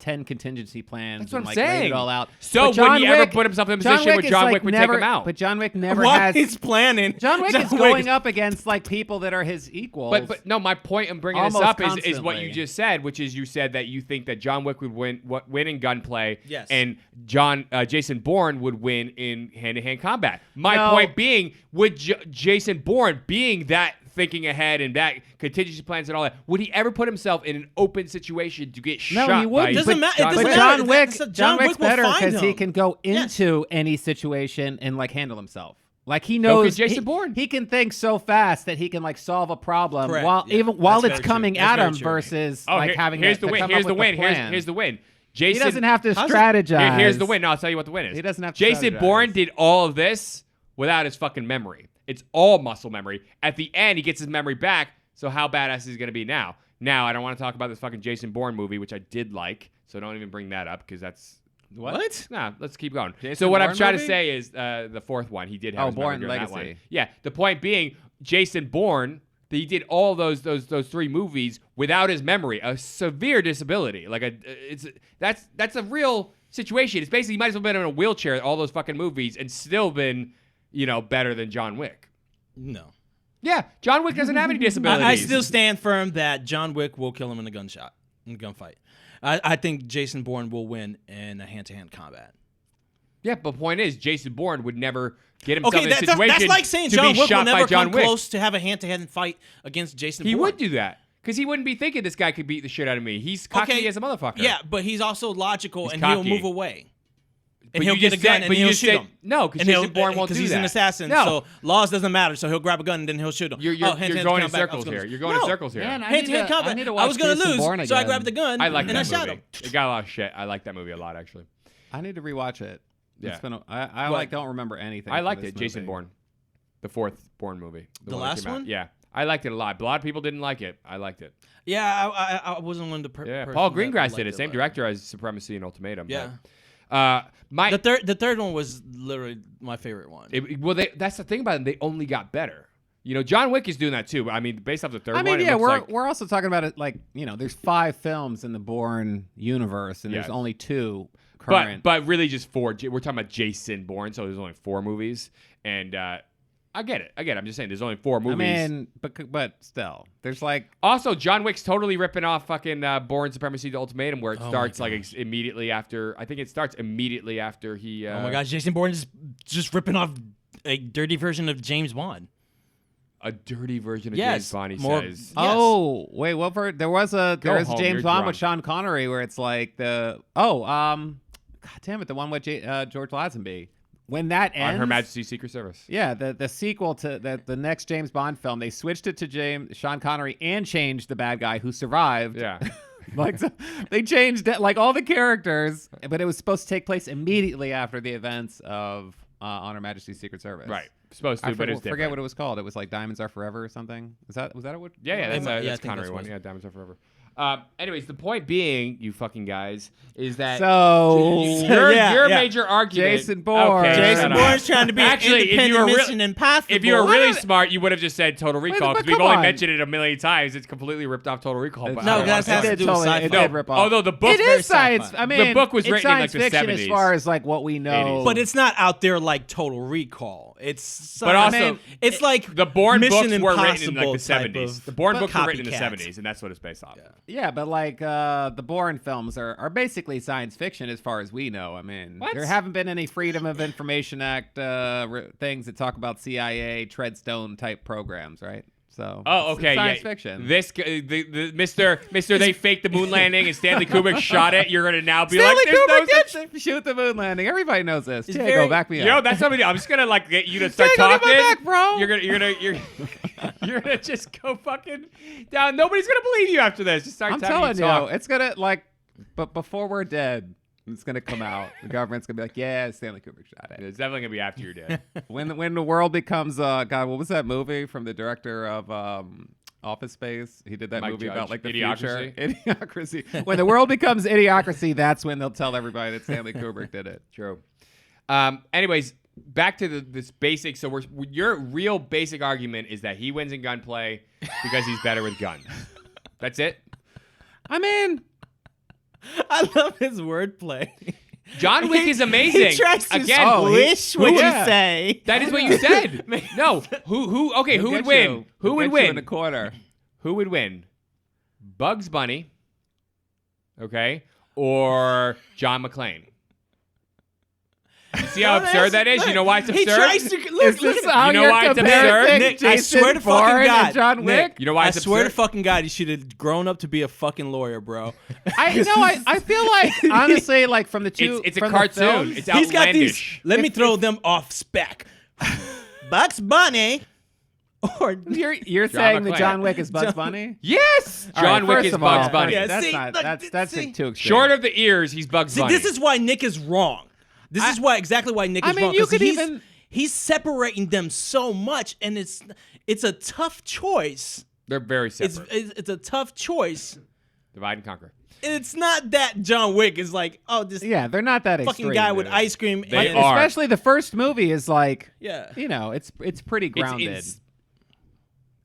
10 contingency plans That's what and I'm like laid saying. it all out. So But John would he ever Wick- put himself in a John position Wick where is, John like, Wick would never, take him out? But John Wick never While has. he's planning, John Wick is Wick- going up against like people that are his equals. But no, my point in bringing this Almost up is what constantly. you just said, which is you said that you think that John Wick would win in gunplay, Yes. and Jason Bourne would win in hand-to-hand combat. My No. point being, would Jason Bourne, being that thinking ahead and that contingency plans and all that, would he ever put himself in an open situation to get No, shot? he wouldn't. by Doesn't matter. It John doesn't Wick? But matter. John Wick, John John Wick's Wick will better find because he him. can go Yes. into any situation and like handle himself. Like he So knows could Jason he, Bourne. he can think so fast that he can like solve a problem Correct, while yeah. while That's it's very true. coming That's at very him true. versus Oh, like having here's to, the to win. come Here's up the with win. a plan. Here's the win. He Jason doesn't have to How's it- strategize. Here's the win. No, I'll tell you what the win is. He doesn't have to Jason strategize. Bourne did all of this without his fucking memory. It's all muscle memory. At the end, he gets his memory back. So how badass is he going to be now? Now, I don't want to talk about this fucking Jason Bourne movie, which I did like. So don't even bring that up because that's... What? Nah, let's keep going. Jason So what I'm Bourne trying movie? to say is the fourth one, he did have Oh, his memory Bourne during that Legacy. one. Yeah, the point being, Jason Bourne, he did all those three movies without his memory, a severe disability. Like that's a real situation. It's basically he might as well have been in a wheelchair all those fucking movies and still been, better than John Wick. No. Yeah, John Wick doesn't have any disabilities. I still stand firm that John Wick will kill him in a gunfight. I think Jason Bourne will win in a hand-to-hand combat. Yeah, but the point is, Jason Bourne would never get himself Okay, in a situation that's like saying to John be Wick will shot by never John come Wick. close to have a hand-to-hand fight against Jason He Bourne. would do that because he wouldn't be thinking this guy could beat the shit out of me. He's cocky as a motherfucker. Yeah, but he's also logical He's and cocky. he'll move away. But And he'll you get a just gun said- and but you he'll just shoot said- him. No, because And he'll- Jason Bourne won't do he's that. an assassin, No. so laws doesn't matter. So he'll grab a gun and then he'll shoot him. You're hand-to-hand going in combat, I was circles gonna- here. You're going in No. circles here. Man, Hand-to-hand combat. I need to I watch was gonna Jason lose, Bourne so I again. grabbed the gun I like and that I shot movie. him. It got a lot of shit. I like that movie a lot, actually. I need to rewatch it. Yeah. It's been I like don't remember anything. I from liked this it. Jason movie. Bourne, the fourth Bourne movie. The that last came out. one? Yeah, I liked it a lot. A lot of people didn't like it. I liked it. Yeah, I wasn't one of the Yeah, person Paul that Greengrass liked did it. Same a lot. director as Supremacy and Ultimatum. Yeah. But, The third one was literally my favorite one. that's the thing about them. They only got better. John Wick is doing that too. But I mean, based off the third I mean, one, it yeah, looks like we're also talking about it like there's 5 films in the Bourne universe, and Yes. there's only 2 current. But really just 4. We're talking about Jason Bourne, so there's only 4 movies, and I get it. I'm just saying there's only 4 movies. I mean, but still, there's like Also, John Wick's totally ripping off fucking Bourne Supremacy to Ultimatum, where it starts like immediately after. I think it starts immediately after he. Oh my gosh, Jason Bourne is just ripping off a dirty version of James Bond. A dirty version of Yes, James Bond. He more- says. Yes. oh wait, what? There was Go home, James you're Bond drunk. with Sean Connery where it's like God damn it, the one with George Lazenby. When that ends, On Her Majesty's Secret Service. Yeah, the sequel to the next James Bond film, they switched it to Sean Connery and changed the bad guy who survived. Yeah. Like so they changed it, like all the characters, but it was supposed to take place immediately after the events of On Her Majesty's Secret Service. Right. Supposed to, I but it's forget different. what it was called. It was like Diamonds Are Forever or something. Was that what? Yeah, that's I that's think Connery that's one. what- Yeah, Diamonds Are Forever. Anyways, the point being, you fucking guys, is that So your Yeah. major argument. Jason Bourne. Okay, Jason shut up. Bourne's trying to be Actually, if you independent were mission impossible. If you were really smart, you would have just said Total Recall but because we've come only on. mentioned it a million times. It's completely ripped off Total Recall. But I No, don't that wanna has say to it. do with sci-fi. It did rip off. Although the book It very is science. sci-fi. I mean, book was it's written in, like, science the fiction 70s. as far as like what we know. 80s. But it's not out there like Total Recall. It's But also, I mean, it's like The Bourne Mission books were written in like Impossible the type 70s. of- The Bourne but books were written in the copycats. 70s, and that's what it's based off. Yeah, but like the Bourne films are basically science fiction as far as we know. I mean, What? there haven't been any Freedom of Information Act things that talk about CIA Treadstone type programs, right? So Oh, it's okay, science yeah. fiction. This the Mr. They faked the moon landing and Stanley Kubrick shot it. You're gonna now be Stanley like, "There's Kubrick no such did shoot the moon landing. Everybody knows this. It's Diego, very- back me up. Yo, that's something. I'm just gonna like get you to start Diego, get talking. my back, bro. You're gonna just go fucking down. Nobody's gonna believe you after this. Just start I'm telling telling you. you, Talk. it's gonna like, but before we're dead, it's gonna come out. The government's gonna be like, yeah, Stanley Kubrick shot it. It's definitely gonna be after you're dead. When the world becomes God, what was that movie from the director of Office Space? He did that Mike movie Judge. about like the Idiocracy? future. Idiocracy. When the world becomes Idiocracy, that's when they'll tell everybody that Stanley Kubrick did it. True. Anyways, back to this basic. So your real basic argument is that he wins in gunplay because he's better with guns. That's it. I mean, I love his wordplay. John Wick is amazing. He tries to Again, squish what you say. that is what you said. No, who would win? Who would in win? the corner? Who would win? Bugs Bunny, okay, or John McClane? You see how absurd that is? You know why it's absurd? He tries to look. Is Look this at how You know you're why it's comparing absurd? Nick, I Jason swear to fucking Bourne God, and John Nick, Wick? You know why I it's swear to absurd? fucking God, you should have grown up to be a fucking lawyer, bro. I feel like honestly, like from the two, It's a from the cartoon. films- It's He's got these. outlandish. Let me throw them off spec. Bugs Bunny, or You're saying that McClane. John Wick is Bugs Bunny? Yes, All right, John Wick first is of all, Bugs Bunny. Yeah, That's see, not. look, That's see. too extreme. Short of the ears, he's Bugs See, Bunny. this is why Nick is wrong. This is why exactly why Nick I is mean, wrong. you 'cause could he's, even- he's separating them so much, and it's a tough choice. They're very separate. It's a tough choice. Divide and conquer. It's not that John Wick is like, oh, this Yeah, they're not that fucking extreme. guy with ice cream. They and, are. Especially the first movie is like, Yeah. you know, it's pretty grounded. It's-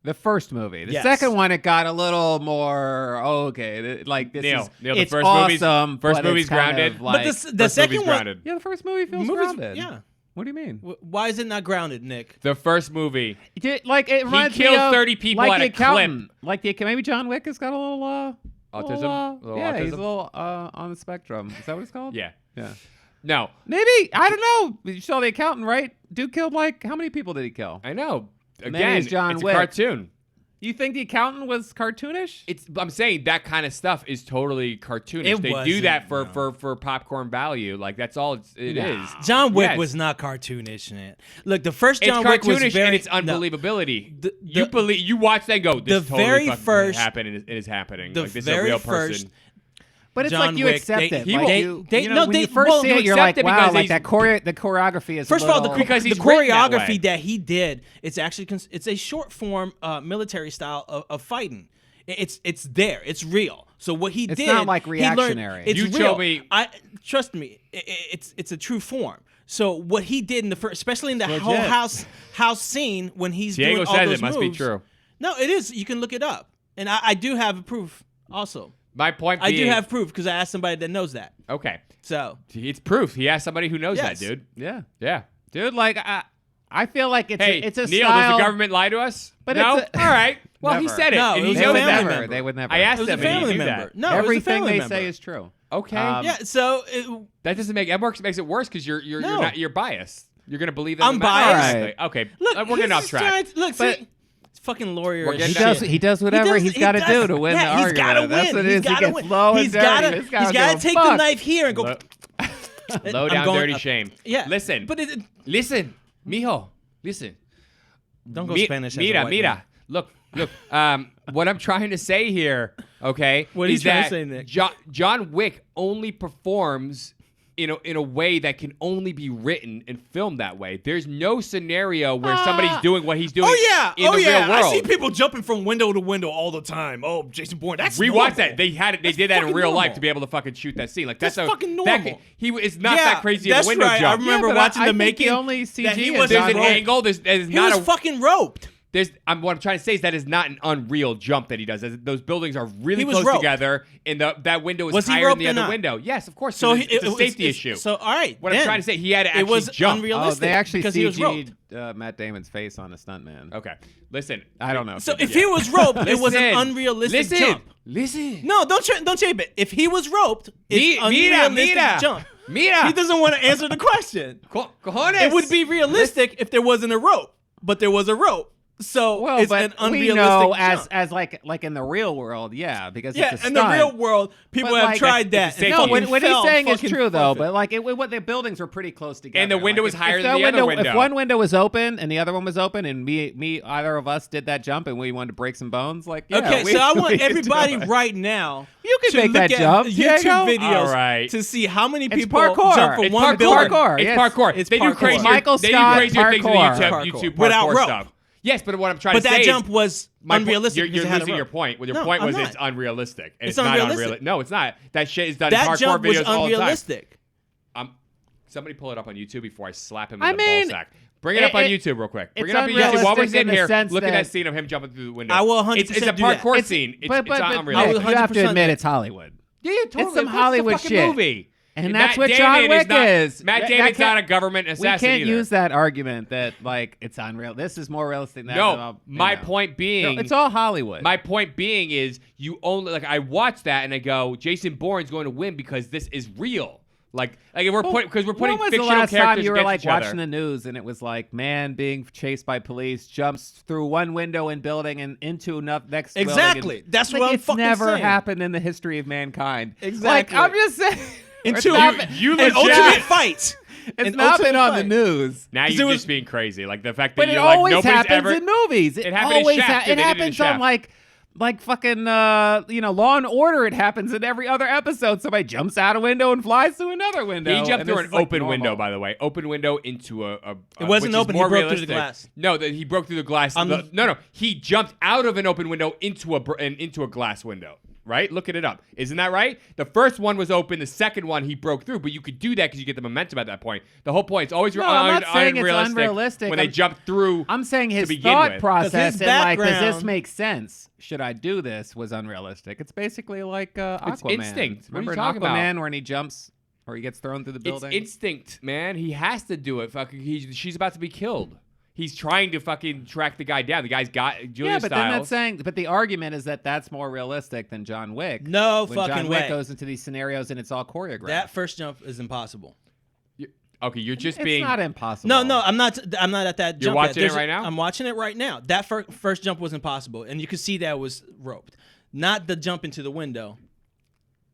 the first movie. The Yes. second one, it got a little more like this Neil, is the it's first awesome. first but movie's it's kind grounded. of But like, the First second movie's one, grounded. yeah, the first movie feels movies, grounded. yeah. What do you mean? Why is it not grounded, Nick? The first movie. Like it reminds me killed of, 30 people like at the a clip. accountant. Like maybe John Wick has got a little Autism? A little yeah, he's a autism? little on the spectrum. Is that what it's called? Yeah. Yeah. No, Maybe I don't know. You saw the accountant, right? Dude killed like how many people did he kill? I know. Maybe Again, it's John it's Wick. a cartoon. You think the accountant was cartoonish? I'm saying that kind of stuff is totally cartoonish. It They do wasn't, that for, no. for popcorn value. Like that's all it is. John Wick Yes. was not cartoonish in it. Look, the first It's John Wick was cartoonish very and it's no. unbelievability. The- you believe you watch that and go. This the totally very fucking first- happened and it is happening. the Like this very is a real first- person. But it's John like you Wick, accept they- it. he Like will- you know, when you first well, see you it, you're accept like, it wow, because like he's- that the choreography is First a of all, little, Because the he's written that way. choreography that he did, it's actually it's a short form military style of fighting. It's there. It's real. So what he It's did, not like he learned- reactionary. It's You real. told me- Trust me. It's a true form. So what he did in the first, especially in the whole legit. house scene when he's Diego doing all says those it must be moves- true. No, it is. You can look it up, and I do have proof. Also, My point I being, do have proof because I asked somebody that knows that. Okay, So it's proof. He has somebody who knows Yes. that, dude. yeah, Yeah. dude. Like I feel like it's Hey, it's a Neil, style. does the government lie to us? But no. it's a- All right. Well, he Never. said it, No, and it he was they a knows would family that. never. member. They would never. I it asked was a them, and he family knew member. that. No, it was a Everything family they member. say is true. Okay. Yeah. So That doesn't make makes it worse because you're biased. You're gonna believe that. I'm no matter- biased. All right. Okay. look, we're getting he's off just track. trying to- look, But- see, it's fucking lawyer. We're as getting shit. He does whatever he's got to do to win the He's argument. gotta That's win. what it He's is. He gotta gets win. low and He's dirty. gotta. This guy He's don't gotta give a take the fuck. knife here and go. Low I'm down, going dirty up. shame. Yeah. Listen. But listen, mijo. Listen. don't go Spanish. As a Mira, white mira. man. Look. What I'm trying to say here, okay, What are you is trying to that say, Nick? John Wick only performs in a way that can only be written and filmed that way. There's no scenario where somebody's doing what he's doing Oh yeah. in the real world. I see people jumping from window to window all the time. Oh, Jason Bourne. That's Rewatch normal. that. They That's did that in fucking real life normal. to be able to fucking shoot that scene. Like that's fucking that- normal. he is not Yeah, that crazy of that's a window right. jump. I remember but watching I the think making. the only CG that he is was There's John an Wick. angle. There's He not was a. fucking roped. What I'm trying to say is that is not an unreal jump that he does. Those buildings are really He was close roped. together, and that window is Was he higher than roped the or other not? window. Yes, of course. So it's a safety issue. So all right. What I'm then. trying to say, he had to it actually was jump. Oh, unrealistic. they actually because he was roped. CG'd Matt Damon's face on a stuntman. Okay, listen. I don't know. So if he was roped, it was an Listen. unrealistic Listen. jump. Listen. No, don't shape it. If he was roped, it's unrealistic jump. Mira. He doesn't want to answer the question. Cojones. It would be realistic if there wasn't a rope, but there was a rope. So well, it's but an unrealistic we know jump. as like in the real world, yeah, because Yeah, it's a in the stunt. real world, people But, have like, tried that. it's a and safety No, issue. what he's fell saying is fucking true though. perfect. But like what the buildings were pretty close together. And the window Like, was if higher the than the other window. If one window was open and the other one was open, and either of us did that jump and we wanted to break some bones, like yeah, Okay, we- so I we want could do everybody it. right now. You can to make look that at jump, YouTube Diego. videos All right. to see how many It's people parkour. jump from It's one parkour. building. Parkour. It's Yes. parkour. It's They do parkour. crazier. Michael they Scott, do crazier things parkour. than Parkour. YouTube Without parkour rope. stuff. Yes, but what I'm trying But to say that is jump was my point- unrealistic. You're because it had a losing your rope. point. Well, your No, point I'm was not. it's unrealistic. And It's not unrealistic. unrealistic. No, it's not. That shit is done in That parkour jump was videos all the time. unrealistic. Somebody pull it up on YouTube before I slap him in I the mean, ball sack. Bring it up on it- YouTube real quick. Bring it's it up on YouTube while we're unrealistic sitting in the here. sense Look at that- that scene of him jumping through the window. I will 100% It's a do that. parkour scene. It's but not I unrealistic. will you have to 100% admit that. it's Hollywood. Yeah, totally. It's some Of course Hollywood a fucking shit. movie. And that's Matt what Damon John Wick not, is. Matt That Damon's can't- not a government assassin We can't either. use that argument that like it's unreal. This is more realistic than No, my know. point being, No, it's all Hollywood. My point being is you only like I watch that and I go, Jason Bourne's going to win because this is real. Like we're putting when was fictional the last characters time you were against like each other. watching the news and it was like man being chased by police jumps through one window in building and into next building Exactly. and, That's like, what I'm it's fucking never saying. happened in the history of mankind. Exactly. Like I'm just saying. Into you an legit- ultimate fight. It's An not been ultimate on fight. the news. Now 'Cause you're it was- just being crazy. Like the fact that But it you're like always nobody's happens ever. in movies. It happened in always Shaft, too. It They did it in happens on Shaft. like fucking Law and Order. It happens in every other episode. Somebody jumps out a window and flies through another window. He jumped and through this an is, like, open window, normal. by the way. Open window into a It wasn't which is open, he more broke through the realistic. glass. No, he broke through the glass. No. He jumped out of an open window into a glass window. Right? Look it up. Isn't that right? The first one was open. The second one he broke through, but you could do that because you get the momentum at that point. The whole point is always No, I'm not saying it's unrealistic. when they jump through. I'm saying his begin thought with. process his and like, does this background- make sense? Should I do this? Was unrealistic. It's basically like Aquaman. It's instinct. What are you Remember talking in Aquaman about? when he jumps or he gets thrown through the It's building? instinct, man. He has to do it. Fucking, she's about to be killed. He's trying to fucking track the guy down. The guy's got Julia yeah, but then Stiles. that's saying. But the argument is that that's more realistic than John Wick. No when fucking John Wick way. goes into these scenarios and it's all choreographed. That first jump is impossible. Okay, you're just it's being. not impossible. No, I'm not at that You're jump. watching yet. it right now? I'm watching it right now. That first jump was impossible, and you could see that it was roped. Not the jump into the window,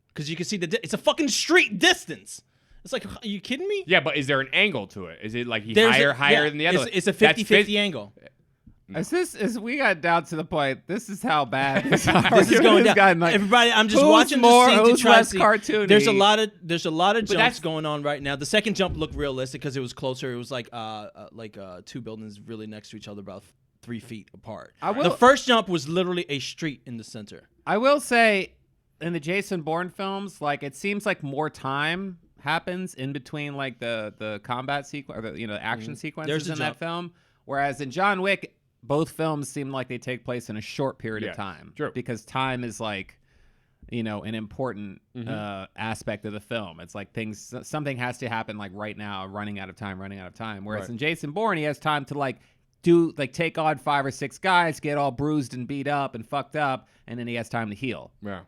because you can see it's a fucking street distance. It's like, are you kidding me? Yeah, but is there an angle to it? Is it like he's There's higher yeah, than the other? It's a That's 50-50 angle. As we got down to the point, this is how bad this, This is going down. gotten, like, Everybody, I'm just who's watching more, the scene to who's try to less see. cartoony? There's a lot of jumps that's- going on right now. The second jump looked realistic because it was closer. It was like two buildings really next to each other, about 3 feet apart. The first jump was literally a street in the center. I will say, in the Jason Bourne films, like it seems like more time happens in between like the combat sequence or the action sequences There's a in that jump. film, whereas in John Wick, both films seem like they take place in a short period Yeah, of time. true. Because time is like an important aspect of the film. It's like something has to happen like right now, running out of time. Whereas Right. in Jason Bourne, he has time to take on 5 or 6 guys, get all bruised and beat up and fucked up, and then he has time to heal. Yeah.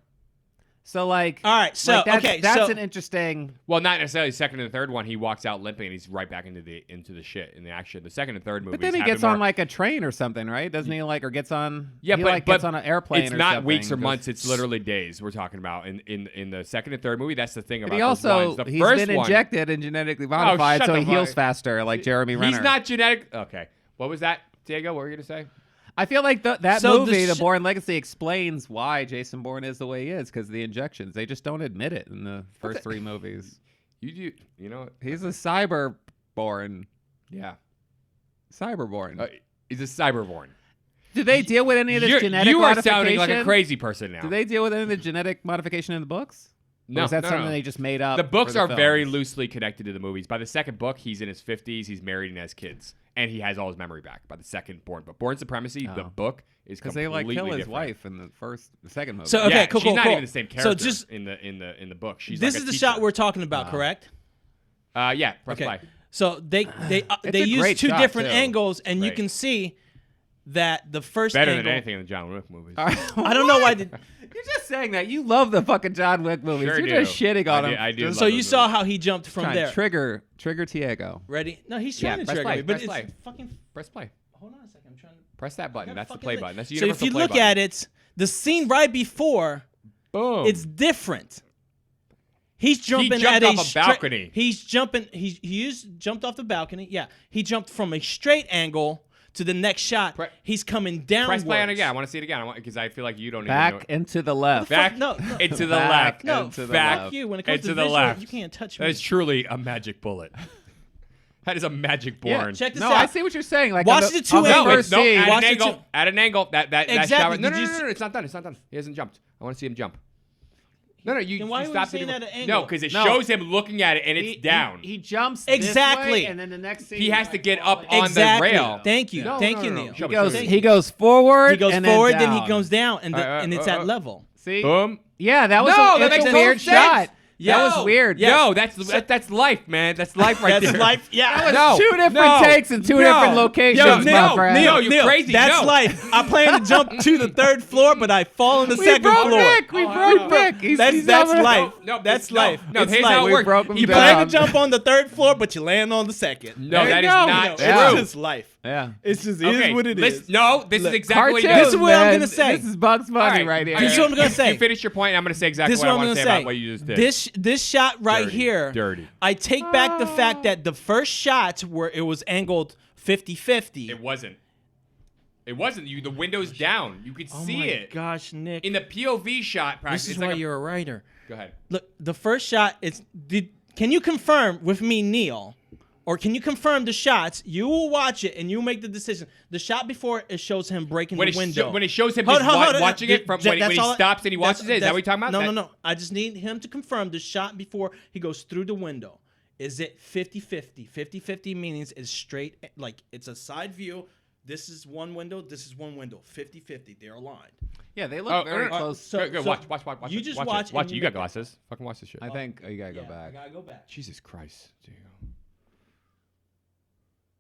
So like, All right, so that's an interesting. Well, not necessarily. The second and the third one, he walks out limping and he's right back into the shit in the action. The second and third movies. But then he have gets been on more- like a train or something, right? Doesn't he or gets on? Yeah, he, but gets on an airplane. It's or not something, weeks or goes- months. It's literally days. We're talking about in the second and third movie. That's the thing about But he those also ones. The he's first been one, injected and genetically modified, shut so the he heals fuck- faster, like Jeremy Renner. He's not genetic. Okay, what was that, Diego? What were you gonna say? I feel like that So movie, the The Bourne Legacy, explains why Jason Bourne is the way he is because of the injections. They just don't admit it in the first 3 movies. You know? He's a cyberborn. Yeah. Cyberborn. He's a cyberborn. Do they deal with any of this genetic You are modification? sounding like a crazy person now. Do they deal with any of the genetic modification in the books? No, Or is that no, something no. they just made up? The books for are very films? loosely connected to the movies. By the second book, he's in his 50s. He's married and has kids, and he has all his memory back. By the second Bourne book, Bourne Supremacy, the book is Because they completely kill his different. wife in the second movie. So okay, Yeah, cool, she's cool, not cool. even the same character. So just in the book, she's this like is a the shot teacher. we're talking about, correct? Yeah, press Okay. play. So they a use great 2 shot, different too. angles, and you Right. can see that the first Better angle. than anything in the John Wick movies. I don't know why. You're just saying that. You love the fucking John Wick movies. Sure You're do. just shitting on him. I do. Just So love you those saw movies. how he jumped from trying there. to trigger Tiago. Ready? No, he's Yeah, trying to press trigger play, me, but press it's play. fucking. Press play. Hold on a second. I'm trying to. Press that button. That's the fucking play look. button. That's the So if universal you play look button. at it, the scene right before, Boom. it's different. He's jumping jumped at off a straight- balcony. He's jumping. Jumped off the balcony. Yeah, he jumped from a straight angle to the next shot. He's coming down. Press play on again. I want to see it again. Because I feel like you don't even Back know. and to the left. Back No, into the Back left. and No, to the back left. you. When it comes into to the visual, left. you can't touch That me. is truly a magic bullet. That is a magic Yeah, Bourne. Check this No, out. I see what you're saying. Like Watch on the 2 on the angles. first No, scene- at Watch an the angle. two- At an angle. That Exactly. shower. No, Did no, you no, see- no, it's not done. It's not done. He hasn't jumped. I want to see him jump. No, you Then why you are we stopped saying it. at an angle? No, because it No. shows him looking at it and it's down. He jumps Exactly. this way, and then the next scene He has to get up falling. on Exactly. the rail. Thank you. No, Thank no, you, no, no. Neil. Show me, He goes. show me. He goes forward. He goes and forward, then, then he down. goes down, and All right, and it's at level. See? Boom. Yeah, that was No, a, that that's makes a total weird sense. shot. Yeah. That was weird. No, that's life, man. That's life right That's there. life. Yeah. No, Two different no, takes and two no. different locations, Yo, my Neil, friend. Neil, you're crazy. That's No. life. I plan to jump to the 3rd floor, but I fall on the We 2nd broke floor. Nick. We broke Nick. He's That's having- life. No, That's no, life. no, It's here's life. how it We works. broke him You down. plan to jump on the 3rd floor, but you land on the 2nd. No, that is go. not No, true. it's just life. Yeah. It's just Okay, it is what it is. No, this is Look, exactly what he Cartoons, does. This is what I'm man. gonna say. This is Bugs Bunny right here. This is what I'm gonna say. You finish your point, and I'm going to say exactly This is what I what I'm want gonna to say say. about what you just did. This shot right Dirty, here. dirty. I take back the fact that the first shot where it was angled 50-50. It wasn't. It wasn't. The window's down. You could Oh see my it. gosh, Nick. In the POV shot, practice. This is it's like why a- you're a writer. Go ahead. Look, the first shot is. Can you confirm with me, Neil? Or can you confirm the shots? You will watch it and you make the decision. The shot before it shows him breaking When the window. when it shows him Hold just on, hold on. watching it from when That's he all- stops and he watches it, is that what you're talking about? No, That- no. I just need him to confirm the shot before he goes through the window. Is it 50-50? 50-50 means it's straight, like it's a side view. This is one window. This is one window. 50-50. They're aligned. Yeah, they look very no, no. close. So- Good, so watch you it. just watch watch it. Watch and it. you You got make it. glasses. Fucking watch this shit. I think you gotta go I back. gotta go back. Jesus Christ. There you go.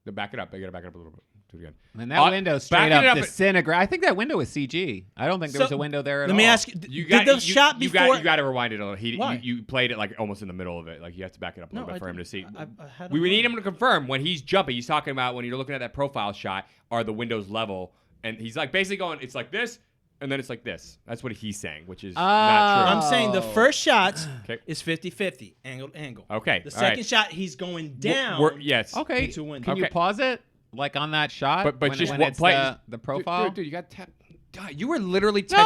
Then back it up. I gotta back it up a little bit. Do it again. And that window straight backing it up up- disintegrate. I think that window was CG. I don't think there So, was a window there at all. Let me ask you. You Did got the shot before? You got to rewind it a little. Why? You played it like almost in the middle of it. Like you have to back it up a No, little bit I for him to didn't. see. I had We a would need word. him to confirm when he's jumping. He's talking about when you're looking at that profile shot. Are the windows level? And he's like basically going. It's like this, and then it's like this. That's what he's saying, which is not true. I'm saying the first shot Okay. is 50-50, angle to angle. Okay, The all right. second shot, he's going down. Yes. Okay, Into window. can you Okay. pause it? Like on that shot? But when, just when what it's play the profile? Dude, you got tap. God, you were literally No, I-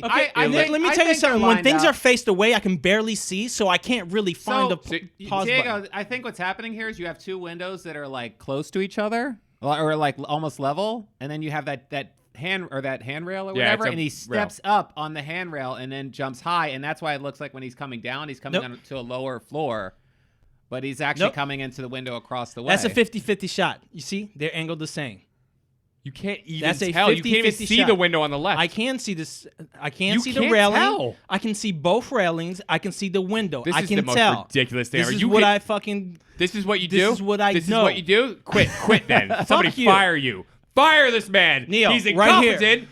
technically. okay, I Look, think- let me I tell you think they're something. When lined things up. are faced away, I can barely see, so I can't really find So, the pause Diego, button. I think what's happening here is you have two windows that are like close to each other, or like almost level, and then you have that handrail or Yeah, whatever, it's a and he rail. steps up on the handrail and then jumps high, and that's why it looks like when he's coming down, he's coming Nope. down to a lower floor, but he's actually Nope. coming into the window across the way. That's a 50-50 shot. You see? They're angled the same. You can't even That's a tell. You can't even 50-50 see shot. the window on the left. I can see this. I can You see the can't railing. tell. I can see both railings. I can see the window. This I is can the most tell. ridiculous thing This ever. is You what can- I fucking. This is what you This do. is what I This know. is what you do. Quit then. Somebody you. fire you. Fire this man. Neil, He's right here. incompetent.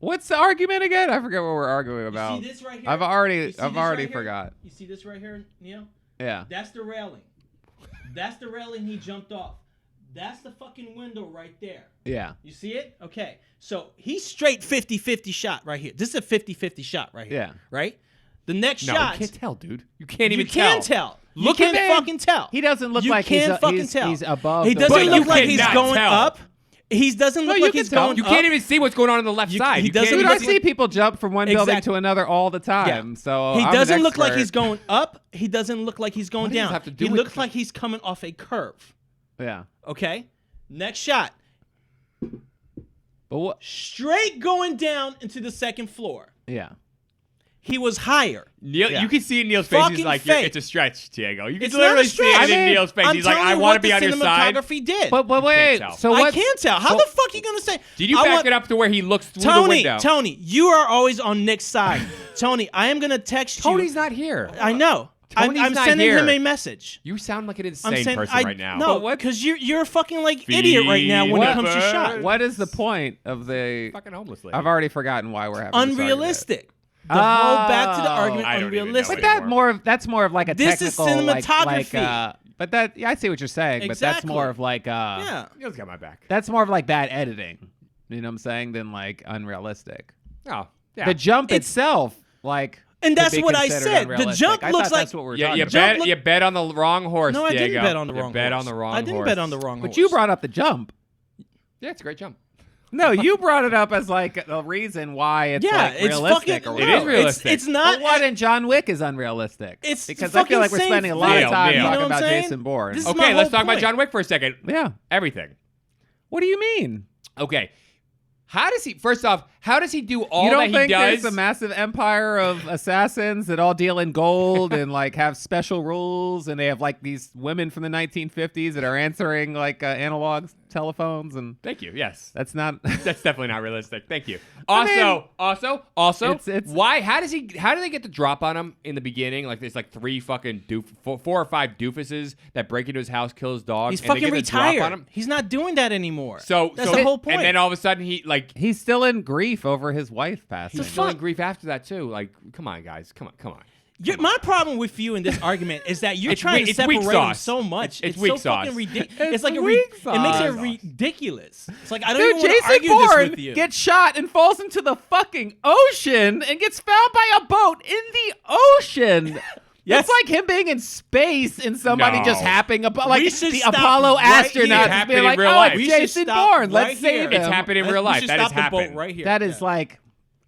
What's the argument again? I forget what we're arguing about. You see this right here? I've You already see this right here? forgot. You see this right here, Neil? Yeah. That's the railing. That's the railing he jumped off. That's the fucking window right there. Yeah. You see it? Okay. So he's straight 50-50 shot right here. This is a 50-50 shot right here. Yeah. Right? The next No, shot. you can't tell, dude. You can't You even can tell. You Look at can't him. fucking tell. He doesn't look You like can he's, fucking he's, tell. he's above. He the doesn't window. look like he's cannot going tell. up. He doesn't look you like can he's tell. going You up. can't even see what's going on the left You- side. he You can't doesn't Dude, even I look see people jump from one building Exactly. to another all the time. Yeah. So He I'm doesn't an look like expert. he's going up. He doesn't look like he's going What does this down. have to do He with looks the- like he's coming off a curve. Yeah. Okay? Next shot. But what? Straight going down into the second floor. Yeah. He was higher. Neil, Yeah. you can see in Neil's face. He's Fucking like, fake. it's a stretch, Diego. You can It's literally not a see it stretch. in Neil's face. I'm He's like, telling I you want to what be the on your side. cinematography did. But wait. tell. So I what? can't tell. How the fuck are you gonna say? Did you I back want- it up to where he looks through the Tony, window? Tony, you are always on Nick's side. Tony, I am gonna text Tony's you. not here. I know. I'm Tony's not sending here. him a message. You sound like an I'm insane saying person right now. No, because you're a fucking like idiot right now when Feed it comes to the shot. birds. What is the point of the? Fucking homeless lady. I've already forgotten why we're having this argument. Unrealistic. The whole back to the Oh. argument. I don't even know Unrealistic. But that's more of like a This is technical cinematography. but that I see what you're saying. But that's Exactly. more of like Yeah. Neil's got my back. that's more of like bad editing. You know what I'm saying? Than like unrealistic. Oh, yeah. The jump It's- itself, like. And could that's be what I considered said. The unrealistic. jump I looks thought like- that's what we're Yeah, talking you about. Jump look- you bet on the wrong horse, No, I Diego. didn't bet on the wrong You bet horse. on the wrong I didn't horse. bet on the wrong horse. But you brought up the jump. Yeah, it's a great jump. No, you brought it up as like the reason why it's Yeah, like it's realistic fucking. or It whatever. is realistic. It's not. But what in John Wick is unrealistic? It's because I feel fucking like we're same spending a lot thing. of time Neil, talking Neil. You know what about I'm saying? Jason Bourne. This is my Okay, let's whole talk about point. John Wick for a second. Yeah. Everything. What do you mean? Okay. How does he? First off, how does he do all You don't that he think does? there's a massive empire of assassins that all deal in gold and like have special rules, and they have like these women from the 1950s that are answering like analog telephones and. Thank you. Yes. That's not. That's definitely not realistic. Thank you. I Also, it's- why? How do they get the drop on him in the beginning? Like there's like 3 fucking 4 or 5 doofuses that break into his house, kill his dog. He's and they fucking get the drop on retired. him. He's not doing that anymore. So that's the whole point. And then all of a sudden he like He's still in grief over his wife passing. he's still in grief after that too. Like, come on, guys, come on. My problem with you in this argument is that you're It's trying to it's weak separate them sauce. so much. It's so weak sauce. fucking ridiculous. It's It's like weak it makes it sauce. ridiculous. It's like I don't Dude, even want to argue Jason this Bourne with you. gets shot and falls into the fucking ocean and gets found by a boat in the ocean. Yes. It's like him being in space and somebody No. just happening about like We should the stop Apollo right astronauts here. being Happened in like, real "Oh, life. it's We should Jason stop Bourne. Let's right save here. him." It's happened in real We life. should That has stop the happened. boat right here. That is Yeah. like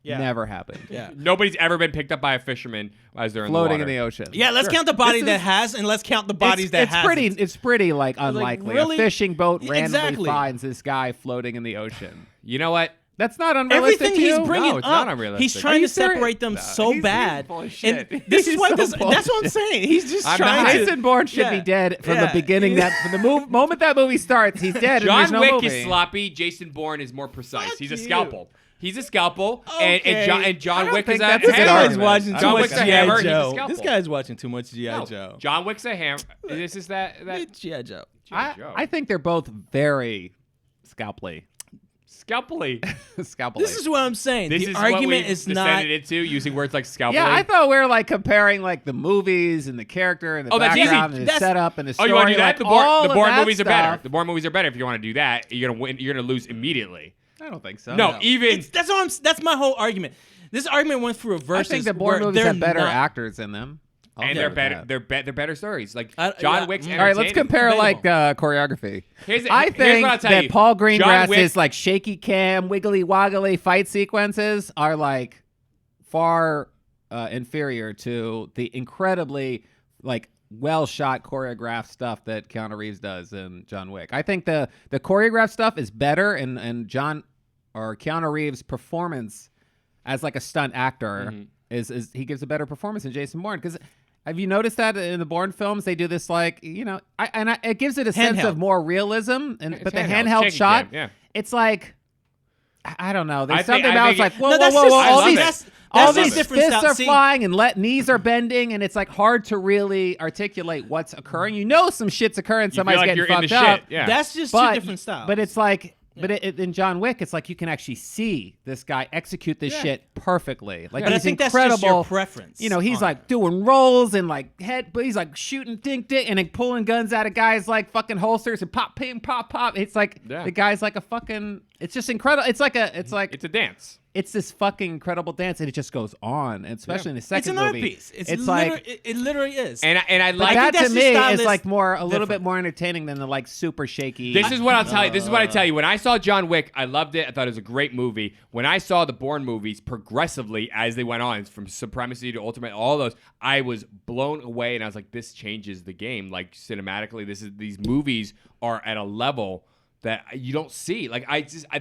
Yeah. never happened. Yeah. Nobody's ever been picked up by a fisherman as they're Floating in in the the water. ocean. Yeah, let's count the bodies This that is- has, and let's count the bodies that it's has. pretty. It's pretty like unlikely. really? A fishing boat randomly Exactly. finds this guy floating in the ocean. You know what? That's not unrealistic. Everything to he's you? bringing No, it's up, not unrealistic. he's Are trying you to serious? separate them No, so he's bad. full of shit. And this is He's why so that's full what of I'm shit. saying. He's just I'm trying not. to. Jason Bourne should be dead from the beginning. From the moment that movie starts, he's dead. and John there's no Wick movie. is sloppy. Jason Bourne is more precise. Fuck He's a you. scalpel. He's a scalpel. And Okay. John I don't Wick is think a that's This a good hammer. guy's argument. watching I too don't much Wick's a G.I. hammer, he's a Joe. scalpel. This guy's watching too much G.I. No, Joe. John Wick's a hammer. This is that G.I. Joe. Joe. I think they're both very scalpely. Scalpely. Scalpely. This is what I'm saying. This The is what argument we've is not. descended into using words like scalpely. Yeah, I thought we were like comparing like the movies and the character and the Oh, that's easy. background and the That's- setup and the Oh, story. you want to do that? Like, all The of Bourne that movies are better. stuff. The Bourne movies are better. If you want to do that, you're gonna win. You're gonna lose immediately. I don't think so. No, even That's what I'm. That's my whole argument. This argument went through a I versus. think the Bourne where movies they're have better not- actors in them. I'll and agree they're with better. that. They're better stories. Like Yeah, John Wick's. all All right, let's entertaining. compare like Debatable. choreography. Here's I what think I'll tell that you. Paul John Greengrass's Wick- like shaky cam, wiggly woggly fight sequences are like far inferior to the incredibly like well shot choreographed stuff that Keanu Reeves does in John Wick. I think the choreographed stuff is better, and Keanu Reeves' performance as like a stunt actor is he gives a better performance than Jason Bourne. Because have you noticed that in the Bourne films they do this like it gives it a sense Handheld. of more realism, but the handheld, handheld shaky shot, cam, yeah. it's like I don't know. There's I think- something I about think it's like it- whoa, No, whoa, that's whoa, just- whoa! I All love these, it. all That's these a different fists style. are See- flying and knees are bending, and it's like hard to really articulate what's occurring. You know, some shit's occurring. You Somebody's feel like getting you're in fucked the up. shit. Yeah. That's just But two different styles. But it's like. But in John Wick, it's like you can actually see this guy execute this shit perfectly. Like But I he's think that's incredible. just your preference. You know, he's on like it. doing rolls and like but he's like shooting dink, and like pulling guns out of guys like fucking holsters and pop, ping, pop, pop. It's like the guy's like a fucking. It's just incredible. It's like It's a dance. it's this fucking incredible dance, and it just goes on, and especially in the It's second an art movie. piece. It's like it literally is. And I but like that that's to just me is stylist like a little bit different. more entertaining than the like super shaky. This is what I'll tell you. This is what I tell you. When I saw John Wick, I loved it. I thought it was a great movie. When I saw the Bourne movies progressively as they went on, from Supremacy to Ultimate, all those, I was blown away, and I was like, this changes the game. Like cinematically, these movies are at a level that you don't see. Like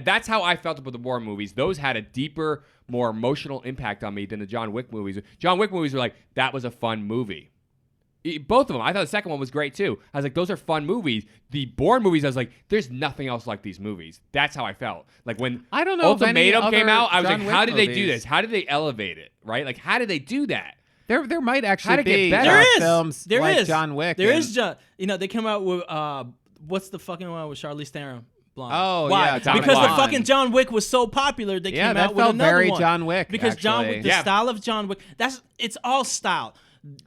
that's how I felt about the Bourne movies. Those had a deeper, more emotional impact on me than the John Wick movies. John Wick movies were like, that was a fun movie. Both of them. I thought the second one was great too. I was like, those are fun movies. The Bourne movies, I was like, there's nothing else like these movies. That's how I felt. Like when I don't know if any Ultimatum came other out, I was John like, Wick how did they do movies- this? How did they elevate it? Right? Like, how did they do that? There might How actually to get be better. there is films there like is. John Wick. There and- is John. You know, they came out with what's the fucking one with Charlize Theron? Blonde. Oh, Why? yeah, Atomic because Blonde. the fucking John Wick was so popular, they Yeah, came that out with felt another very one. John Wick, Because John actually. Wick, the Yeah. style of John Wick, it's all style.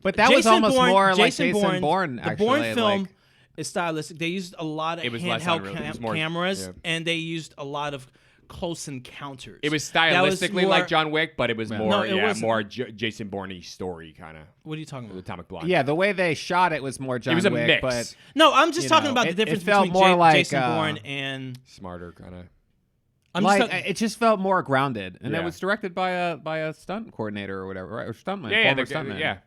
But that was almost more like Jason Bourne, Bourne, The actually, Bourne film like- is stylistic. They used a lot of It was less handheld unreal. It was more- cameras, yeah. and they used a lot of close encounters. It was That was stylistically more- like John Wick, but it was more, No, it wasn't. more Jason Bourne-y story kind of. What are you talking about? Atomic Blonde. Yeah, the way they shot it was more John it was a Wick, mix. but No, I'm just You talking know, about the it difference felt between more like, Jason Bourne and. Smarter kind of. I'm like just talking, it just felt more grounded, and Yeah. it was directed by a stunt coordinator or whatever, right? Or stuntman, Yeah, former the- stuntman. yeah.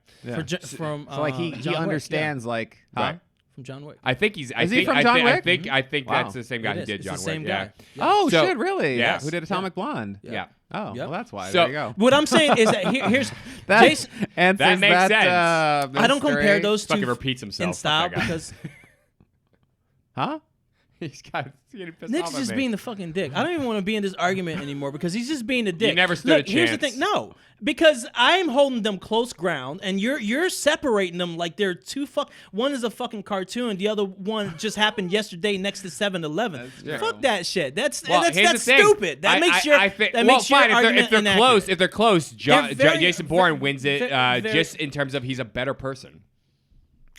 from So like he John Wick, understands like Right. from John Wick. I think he's. I Is he think, from I John think, Wick? I think Wow. that's the same guy It who is. did It's John the Wick. same Yeah. guy. Oh So- shit, really? Yes. Who did Atomic Blonde? Yeah. Oh, Yep. well, that's why. So- there you go. What I'm saying is that here's That Jason. answers That makes sense. I don't compare mystery. those two Fucking repeats himself. in style Fuck that guy. because Huh? He's getting pissed Nick's off at just me. being the fucking dick. I don't even want to be in this argument anymore because he's just being a dick. never stood a Look, here's the chance. thing. No, because I'm holding them close ground, and you're separating them like they're two One is a fucking cartoon. The other one just happened yesterday next to 7-Eleven. Fuck that shit. That's here's the thing. stupid. That makes your fine, argument if they're inaccurate. close. If they're close, very- Jason Bourne wins it very- just in terms of he's a better person.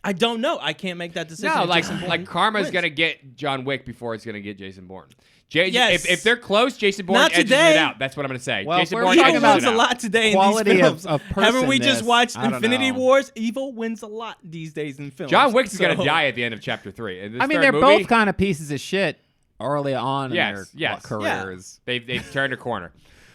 I don't know. I can't make that decision. No, if Jason Bourne like Karma's wins. gonna get John Wick before it's gonna get Jason Bourne. Yes. If they're close, Jason Bourne Not edges today. it out. That's what I'm gonna say. Well, Jason if we're Bourne talking edges Evil about it wins a out. lot today in quality these films. of Haven't we just personness, watched I don't Infinity know. Wars? Evil wins a lot these days in films. John Wick's gonna So- die at the end of Chapter 3. In this I mean, third they're movie, both kind of pieces of shit early on in their careers. They've turned a corner.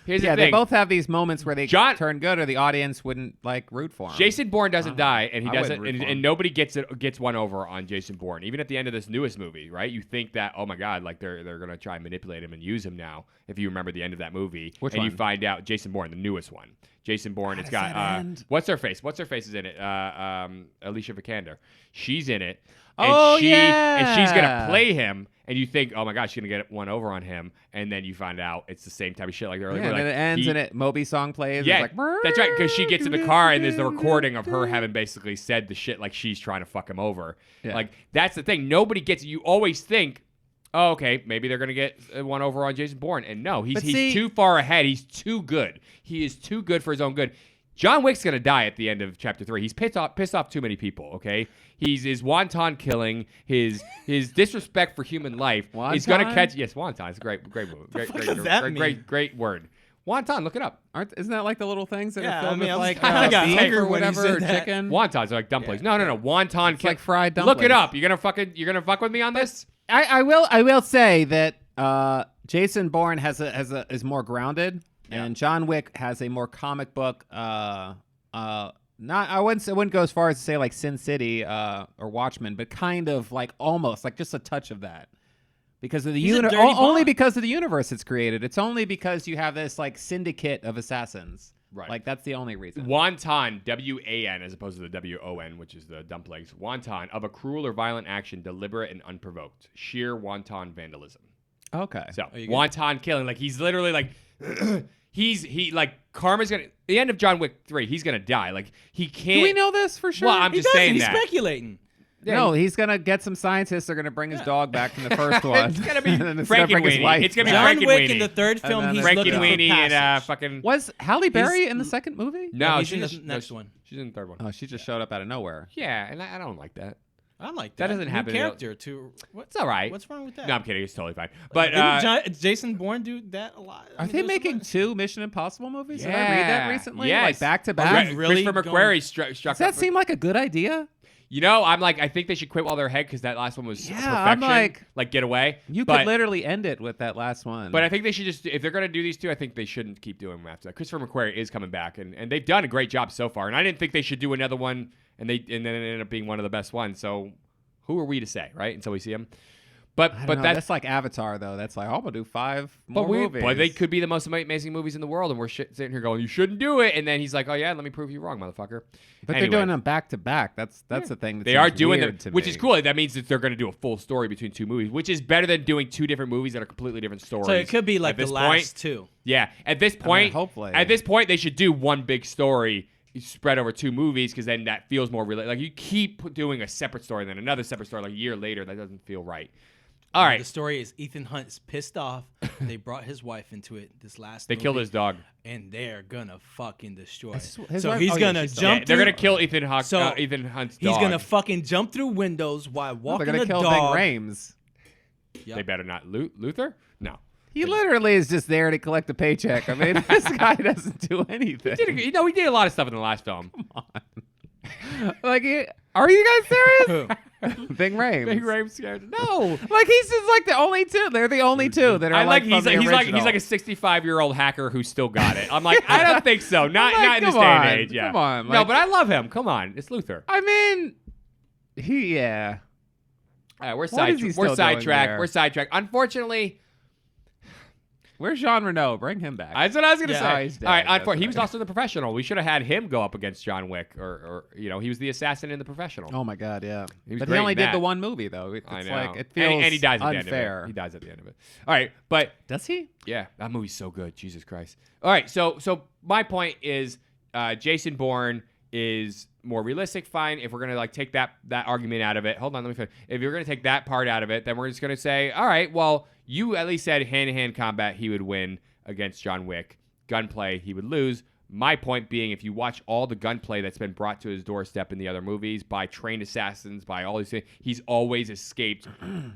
Here's Yeah, the thing. they both have these moments where they John- turn good, or the audience wouldn't like root for them. Jason Bourne doesn't die, and he I doesn't, wouldn't root for him. and nobody gets one over on Jason Bourne. Even at the end of this newest movie, right? You think that, oh my god, like they're gonna try and manipulate him and use him now. If you remember the end of that movie, Which and one? you find out Jason Bourne, the newest one, Jason Bourne, it's does got that end? what's her face? What's her face is in it? Alicia Vikander. She's in it. And Oh, and she's gonna yeah. play him, and you think, oh my gosh, she's gonna get one over on him, and then you find out it's the same type of shit like the earlier. Yeah, and like, then it ends he- and it Moby song plays. yeah, it's like, that's right. Because she gets in the car and there's the recording of her having basically said the shit like she's trying to fuck him over. Yeah. Like that's the thing. Nobody gets it. You always think, oh, okay, maybe they're gonna get one over on Jason Bourne, and no, he's But see- too far ahead. He's too good. He is too good for his own good. John Wick's gonna die at the end of Chapter 3. He's pissed off too many people. Okay, he's his wonton killing, his disrespect for human life. He's gonna Wonton? catch. Yes, wonton. It's a great movie. Great word. Wonton, look it up. Isn't that like the little things that Yeah, are filled I mean, with I was like kinda got beef hungry or when you whatever, said or that. chicken? Wontons are like dumplings. No. Wonton. It's like fried Look it dumplings. up. You're gonna fuck with me on this? I will say that Jason Bourne is more grounded, and John Wick has a more comic book. I wouldn't go as far as to say like Sin City or Watchmen, but kind of like almost like just a touch of that. Because of the He's a dirty only Bond. because of the universe it's created. It's only because you have this like syndicate of assassins. Right. Like that's the only reason. Wonton, WAN, as opposed to the WON, which is the dumplings. Wonton, of a cruel or violent action, deliberate and unprovoked. Sheer wanton vandalism. Okay. So, you wonton killing. Like, he's literally like, like, Karma's gonna, the end of John Wick 3, he's gonna die. Like, he can't. Do we know this for sure? Well, I'm He just doesn't. saying He's that. speculating. No, he's gonna get some scientists. They're gonna bring his dog back from the first one. It's gonna be And then it's gonna bring his Frankenweenie. wife It's gonna be back. John Frankenweenie. Wick in the third film, then he's there's looking for Frankenweenie and passage. fucking. Was Halle Berry in the second movie? No, he's in she's the next one. She's in the third one. Oh, she just showed up out of nowhere. Yeah, and I don't like that. I like That that. doesn't New happen in character too. It's all right. What's wrong with that? No, I'm kidding. It's totally fine. But Didn't Jason Bourne do that a lot? I Are mean, they there's making a lot- 2 Mission Impossible movies? Did I read that recently? Yes. Like back to Oh, back? really? Christopher Going- McQuarrie struck. Does that seem like a good idea? You know, I'm like, I think they should quit while they're ahead because that last one was Yeah, perfection. I'm like get away. You but, could literally end it with that last one. But I think they should just, if they're going to do these two, I think they shouldn't keep doing them after that. Christopher McQuarrie is coming back, and they've done a great job so far. And I didn't think they should do another one, and then it ended up being one of the best ones. So who are we to say, right? Until we see them. But I don't but know, that's that's like Avatar though. That's like, I'm gonna do 5 more movies. But they could be the most amazing movies in the world, and we're sitting here going, you shouldn't do it. And then he's like, oh yeah, let me prove you wrong, motherfucker. But Anyway. they're doing them back to back. That's the thing. That They are seems doing weird them, to which me. is cool. That means that they're going to do a full story between 2 movies, which is better than doing 2 different movies that are completely different stories. So it could be like At the this last point, 2. Yeah, at this point, hopefully. At this point, they should do one big story spread over 2 movies because then that feels more real. Like you keep doing a separate story, then another separate story, like a year later, that doesn't feel right. All right, The story is Ethan Hunt's pissed off. They brought his wife into it this last they movie, killed his dog. and they're gonna fucking destroy it. his So wife- he's oh, yeah, gonna she's jump Yeah, they're through, gonna kill Ethan Hunt's So, dog. he's gonna fucking jump through windows while No, walking they're gonna a kill dog. Big Rames. They better not. Luther? No. He literally is just there to collect a paycheck. I mean, this guy doesn't do anything. He did a lot of stuff in the last film. Like, are you guys serious? Who? Big Rames. Big Rames scared. No. Like he's just like the only 2. They're the only 2 that are I like from he's the like original. he's like a 65-year-old hacker who still got it. I'm like, I don't think so. Not like, not in this come day on, and age. Yeah. come on, no, like- but I love him. Come on, it's Luther. I mean, yeah. All right, we're What is he still doing sidetracked. there? We're sidetracked. Unfortunately, Where's Jean Reno? Bring him back. That's what I was gonna Yeah. say. Oh, he's dead. All right, That's he was right. also The Professional. We should have had him go up against John Wick, or he was the assassin in The Professional. Oh my God, yeah. He was But great he only in did that. the one movie though. It's I know. like it feels and he dies at unfair. the end of it. He dies at the end of it. All right, but Does he? yeah, that movie's so good. Jesus Christ. All right, so my point is, Jason Bourne is more realistic. Fine, if we're gonna like take that argument out of it. Hold on, let me finish. If you're gonna take that part out of it, then we're just gonna say, all right, well, you at least said hand-to-hand combat he would win against John Wick. Gunplay he would lose. My point being, if you watch all the gunplay that's been brought to his doorstep in the other movies by trained assassins, by all these things, he's always escaped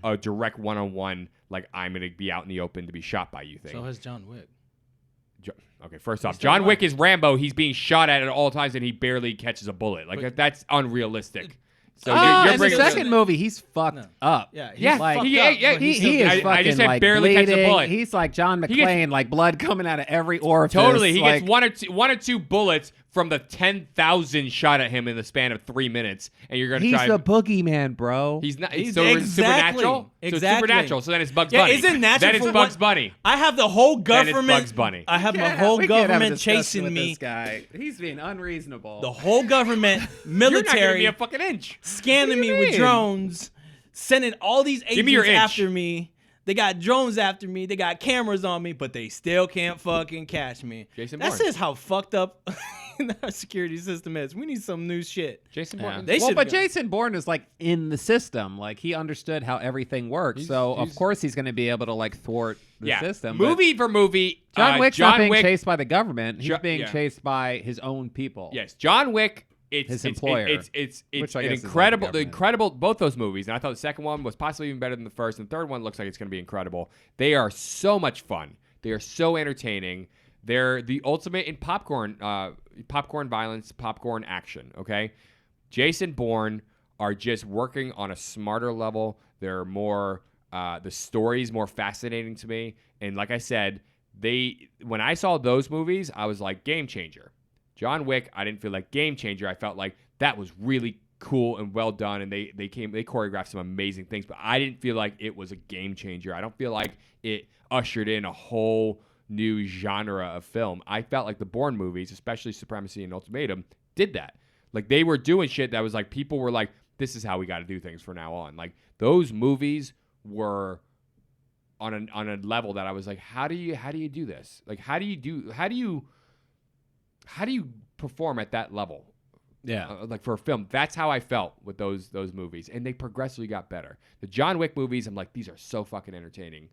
a direct one-on-one, like I'm going to be out in the open to be shot by you thing. So has John Wick. Okay, first off, still John alive. Wick is Rambo. He's being shot at all times and he barely catches a bullet. Like, But- that's unrealistic. So in the bringing- second movie, he's fucked No. up. Yeah, he's Yeah, like- fucked yeah, up, yeah, but He, he's still he good. is I fucking just said like barely catches a bleeding. bullet. He's like John He McClane, gets- like blood coming out of every orifice. Totally. He like, gets one or two bullets from the 10,000 shot at him in the span of 3 minutes. And you're going to He's try. the boogeyman, bro. He's not. He's- So it's exactly. supernatural? So it's Exactly. supernatural. So then it's Bugs Yeah, Bunny. isn't natural Then it's for Bugs what- Bunny. I have the whole Then it's government. Bugs Bunny. I have my Yeah, whole we can't have a government discussion chasing with me. This guy. He's being unreasonable. The whole government, You're not giving me military, a fucking inch. scanning What do me you with mean? drones, sending all these Give me your agents inch. after me. They got drones after me. They got cameras on me, but they still can't fucking catch me. Jason That Bourne. says how fucked up our security system is. We need some new shit. Jason Yeah. Bourne. They well, should've but gone- Jason Bourne is like in the system. Like he understood how everything works. He's- So he's- of course he's going to be able to like thwart the system. but Movie for movie. John Wick's not being Wick, chased by the government. He's being yeah. chased by his own people. Yes, John Wick. His employer, It's which I an guess is like the incredible, government. both those movies, and I thought the second one was possibly even better than the first, and the third one looks like it's going to be incredible. They are so much fun. They are so entertaining. They're the ultimate in popcorn violence, popcorn action. Okay, Jason Bourne are just working on a smarter level. They're more the story's more fascinating to me, and like I said, when I saw those movies, I was like game changer. John Wick, I didn't feel like game changer. I felt like that was really cool and well done, and they choreographed some amazing things. But I didn't feel like it was a game changer. I don't feel like it ushered in a whole new genre of film. I felt like the Bourne movies, especially Supremacy and Ultimatum, did that. Like they were doing shit that was like people were like, "This is how we got to do things from now on." Like those movies were on a level that I was like, "How do you do this? Like how do you perform at that level?" Yeah. Like for a film, that's how I felt with those movies, and they progressively got better. The John Wick movies, I'm like, these are so fucking entertaining,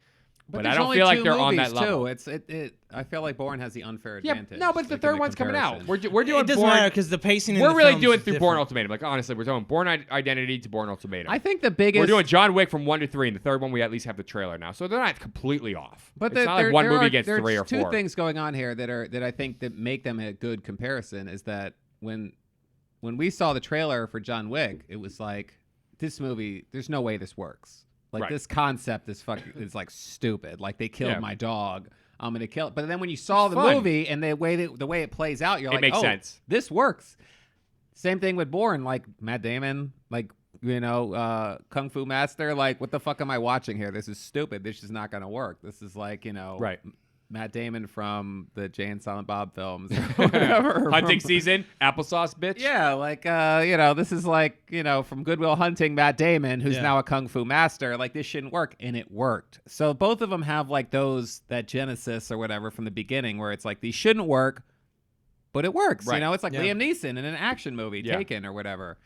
but I there's don't only feel like two they're on movies, that level. Too. I feel like Bourne has the unfair Yeah, advantage. no, but the like, in third one's coming out. comparison. We're doing It doesn't Bourne. matter because the pacing. In We're the really films doing is through different. Bourne Ultimatum. Like honestly, we're doing Bourne Identity to Bourne Ultimatum. I think the biggest. We're doing John Wick from 1 to 3, and the third one we at least have the trailer now, so they're not completely off. But it's not like one movie gets there's 3 or 4. two things going on here that I think that make them a good comparison. Is that when we saw the trailer for John Wick, it was like this movie. There's no way this works. Like Right. this concept is like stupid. Like they killed Yeah. my dog. I'm gonna kill it. But then when you saw the fun. movie and the way it plays out, you're It like, makes oh, sense. this works. Same thing with Bourne. Like Matt Damon, like Kung Fu Master. Like what the fuck am I watching here? This is stupid. This is not gonna work. This is like Right. Matt Damon from the Jay and Silent Bob films. Or whatever. Hunting From- season, applesauce, bitch. Yeah, like this is like from Good Will Hunting, Matt Damon, who's Yeah. now a kung fu master. Like this shouldn't work, and it worked. So both of them have like that genesis or whatever from the beginning, where it's like these shouldn't work, but it works. Right. It's like Yeah. Liam Neeson in an action movie, Yeah. Taken or whatever,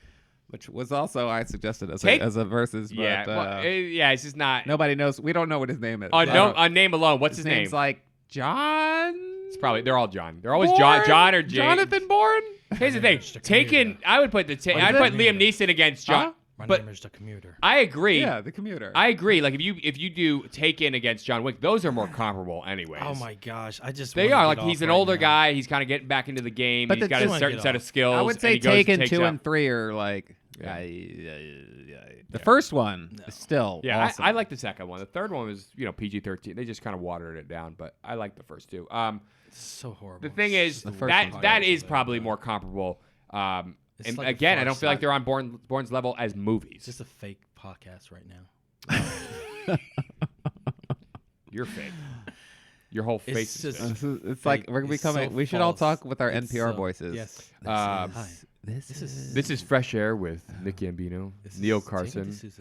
which was also I suggested as Take- a versus. But, Yeah, it's just not. nobody knows. We don't know what his name is. On name alone, what's his name? name's like John. It's probably they're all John. They're always Bourne? John or James. Jonathan Bourne. Here's the thing. Taken. I would put is I'd it? put Liam Neeson against John. Huh? My But name is the commuter. I agree. Yeah, the commuter. I agree. Like if you do Taken against John Wick, those are more comparable, anyways. Oh my gosh, I just They wanna are get like he's off an right older now. guy. He's kind of getting back into the game. But He's the got two- a certain set of skills. I would and say he goes and Taken takes 2 out- and 3 are like. Yeah. The first one is still Yeah, awesome. I like the second one. The third one was PG-13. They just kind of watered it down, but I like the first two. It's so horrible. The thing is The first that one's that horrible. is probably more comparable. It's And like a again, I don't farce. feel like they're on Bourne's level as It's movies. just a fake podcast right now. You're fake. Your whole face just- is fish. It's like we're It's becoming. so we should all false. talk with our It's NPR so- voices. Yes. Um, Hi. This This is Fresh Air with Nick Gambino, Neil Carson, yes.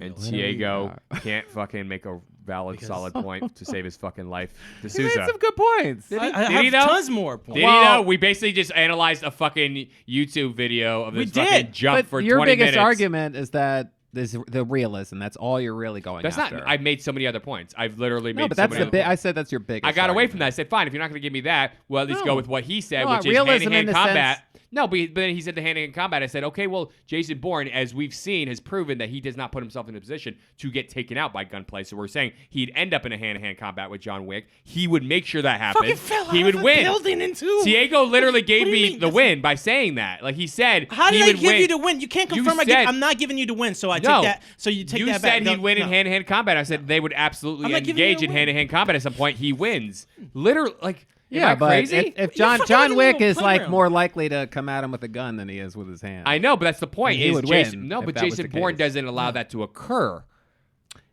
and real- Diego can't fucking make a valid, solid point to save his fucking life. He made D'Souza. some good points. I Did he have though? tons more points. Did he know? We basically just analyzed a fucking YouTube video of We this fucking did, jump But for your 20 biggest minutes. argument is that there's the realism. That's all you're really going That's after. not. I've made so many other points. I've literally made. No, but so that's many the other big. points. I said that's your biggest. I got away argument. from that. I said, fine, if you're not going to give me that, well, at least No. go with what he said, No, which is realism hand-to-hand in the combat. sense- No, but then he said the hand-to-hand combat. I said, okay, well, Jason Bourne, as we've seen, has proven that he does not put himself in a position to get taken out by gunplay. So we're saying he'd end up in a hand-to-hand combat with John Wick. He would make sure that happened. Fucking fell He out would of a win. building into. Diego literally gave do you me mean? the That's- win by saying that. Like he said, How did he I would give win. you the win? You can't You confirm. said- I'm not giving you the win, so I No. take that. So you take You that said back. he'd win in No. hand-to-hand combat. I said they would absolutely I'm not giving you engage a in win. hand-to-hand combat at some point. He wins. Literally, like, am Yeah, I but crazy? if You're John fucking John in a Wick little is like playground. more likely to come at him with a gun than he is with his hand. I know, but that's the point. And he Is would Jason, win no, if but that was Jason the Bourne case. doesn't allow that to occur.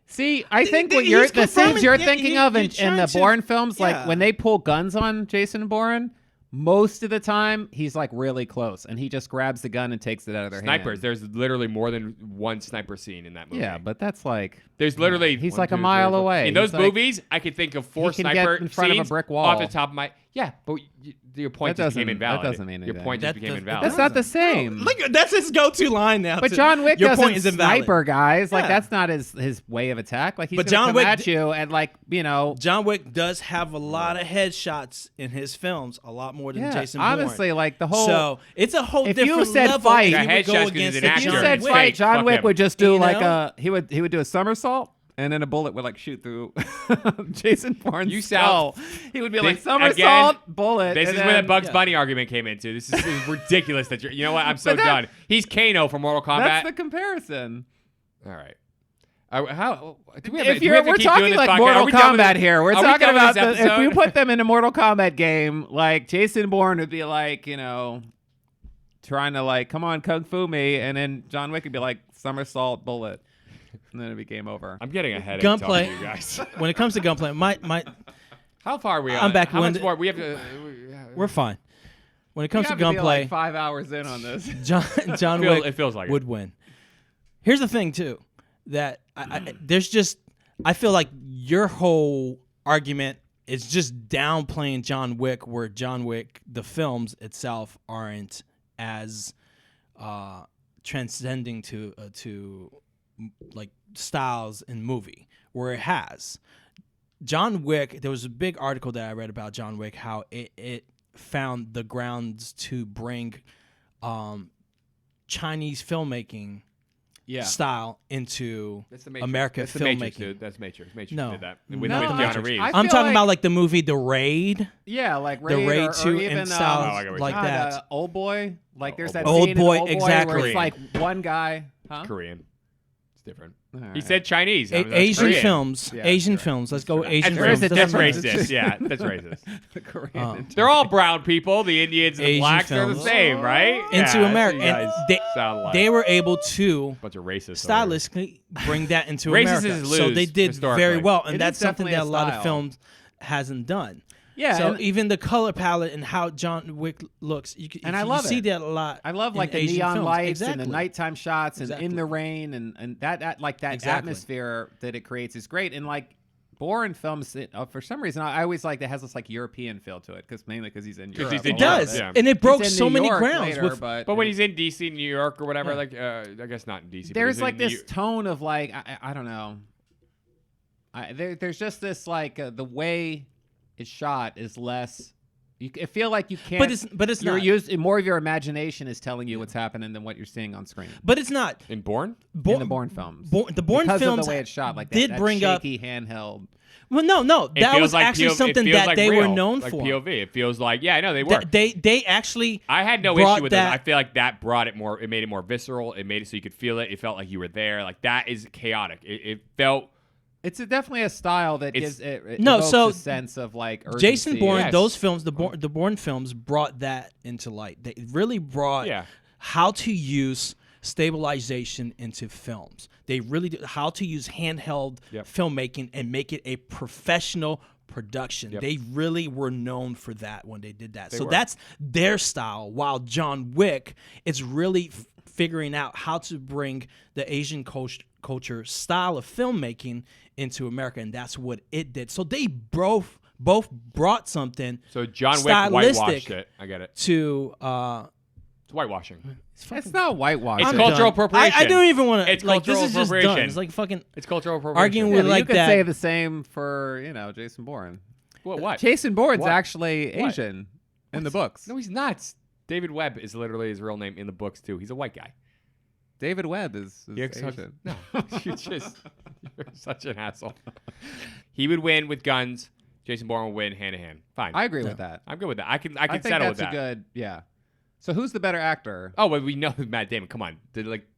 See, I think what He's you're the scenes confirming- you're yeah, thinking of you're in trying the to- Bourne films, like yeah. when they pull guns on Jason Bourne, most of the time he's like really close, and he just grabs the gun and takes it out of their Snipers. hand. There's literally more than one sniper scene in that movie. Yeah, but that's like there's literally he's one, like a two, mile three, four- away. In those He's like- movies, I could think of four He can sniper get in front of a scenes brick wall. off the top of my. Yeah, but your point That just became doesn't- that invalid. doesn't mean Your anything. point just That became does- invalid. that's not the same. Look, that's his go-to line now. But John Wick Your doesn't point is invalid. sniper guys. Like Yeah. that's not his way of attack. Like he's But gonna John come Wick at d- you and like John Wick does have a lot of headshots in his films, a lot more than yeah, Jason Bourne. honestly, like the whole. So it's a whole If you different said level. fight- if Yeah, you would go headshots 'cause against he's an a if you actor. John said Fake. fight, John Fuck Wick him. would just do You like know? he would do a somersault. And then a bullet would like shoot through Jason Bourne's You skull. sound- He would be This- like somersault, bullet. This and is where the then- Bugs Bunny argument came into. This is ridiculous that you're. You know what? I'm so But that- done. He's Kano from Mortal Kombat. That's the comparison. All right. How do we have If do we have to we're keep doing talking this like podcast? Are Mortal we done with Kombat this? here. We're Are we talking done with about this if you episode? put them in a Mortal Kombat game, like Jason Bourne would be like, trying to like, come on, kung fu me, and then John Wick would be like somersault, bullet, and then it'd be game over. I'm getting a headache. Gunplay. talking to you guys. When it comes to gunplay, my How far are we? I'm back How much when- more? We have to. we're fine. When it We comes to have to be, gunplay, like 5 hours in on this. John Feel- Wick it feels like it. would win. Here's the thing too, that I feel like your whole argument is just downplaying John Wick, where John Wick the films itself aren't as transcending to like styles in movie, where it has. John Wick, there was a big article that I read about John Wick, how it found the grounds to bring Chinese filmmaking style into That's the Matrix. America That's the filmmaking. Matrix, dude. That's Matrix. Matrix No. did that No. with No, Keanu Matrix. Reeves. I I'm feel talking like- about like the movie The Raid, Yeah, like The Raid or 2 even, and styles Oh, I get what like you're that. Old Boy. Like there's that Old scene in Boy, Old Boy exactly. where it's like one guy. Huh? Korean. It's different. All He right. said Chinese. I mean, that's Asian Korean. films. Yeah, Asian you're right. films. Let's go Asian That's films. racist. That's Doesn't matter. racist. Yeah, that's racist. The Korean. They're all brown people. The Indians and the Asian blacks are the films. same, right? Into Yeah, America. you And guys sound like they were able to bunch of racists. over here. stylistically bring that into Racists America. is So lose, they did historically. very well, It and is that's something definitely that a lot style. of films hasn't done. Yeah, So and- even the color palette and how John Wick looks, And I you love see it. that a lot. I love in like the Asian neon films. lights and the Exactly. nighttime shots and Exactly. in the rain and that like that Exactly. atmosphere that it creates is great. And like Bourne films, for some reason, I always like that has this like European feel to it mainly because he's in Europe. he's a in It lot Europe, of does, yeah. and it broke He's in so New many York grounds. later, with, But when he's in DC, New York, or whatever, Yeah. like I guess not in DC. but there's he's like in this New- tone of like I don't know. There's just this like the way it's shot is less. I feel like you can't. but it's you're not. used more of your imagination is telling you what's happening than what you're seeing on screen. But it's not. in Bourne. In the Bourne films, The Bourne because films of the way it's shot, like did that bring up. shaky handheld. Well, no, It that feels was like actually POV it something feels that like they were real, known like for. POV. It feels like no, they were. They actually. I had no brought issue with that- it. I feel like that brought it more. It made it more visceral. It made it so you could feel it. It felt like you were there. Like that is chaotic. It felt. It's definitely a style that It's- gives it No, evokes so a sense of like urgency. Jason Bourne, Yes. those films, the Bourne films brought that into light. They really brought Yeah. how to use stabilization into films. They really did how to use handheld Yep. filmmaking and make it a professional production. Yep. They really were known for that when they did that. They So were. that's their style. While John Wick is really figuring out how to bring the Asian culture style of filmmaking into America, and that's what it did. So they both brought something. So John Wick stylistic whitewashed it. I get it. To It's whitewashing. It's not whitewashing. It's I'm cultural done. appropriation. I don't even want to. It's like, cultural this is just done. appropriation. It's like fucking It's cultural appropriation. arguing Yeah, with but like you could that. say the same for Jason Bourne. What? Jason Bourne's What? actually What? Asian in the books. No, he's not. David Webb is literally his real name in the books too. He's a white guy. David Webb is You're Asian. no, you're such an asshole. He would win with guns. Jason Bourne would win hand to hand. Fine. I agree with that. I'm good with that. I can I think settle that's with that. a good, So who's the better actor? Oh, well, we know Matt Damon. Come on,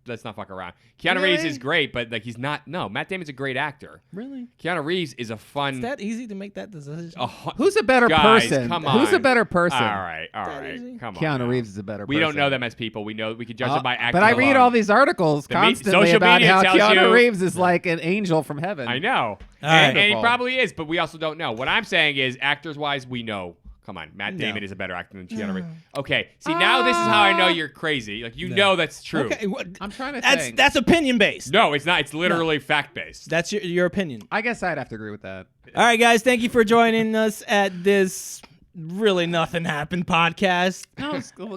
let's not fuck around. Keanu Reeves Really? is great, but like he's not. No, Matt Damon's a great actor. Really? Keanu Reeves is a fun. Is that easy to make that decision? Who's a better Guys, person? come Who's a on. better person? All right. easy? Come on. Keanu now. Reeves is a better person. We don't know them as people. We know we can judge them by acting. But I read alone. all these articles The constantly social about media how tells Keanu you- Reeves is like an angel from heaven. I know, right. and he probably is, but we also don't know. What I'm saying is, actors-wise, we know. Come on, Matt No. Damon is a better actor than Keanu Reeves. Okay, see now this is how I know you're crazy. Like you know that's true. Okay, what, I'm trying to that's think. that's opinion based. No, it's not. It's literally fact-based. That's your opinion. I guess I'd have to agree with that. All right, guys, thank you for joining us at this really nothing happened podcast. No, it's a good,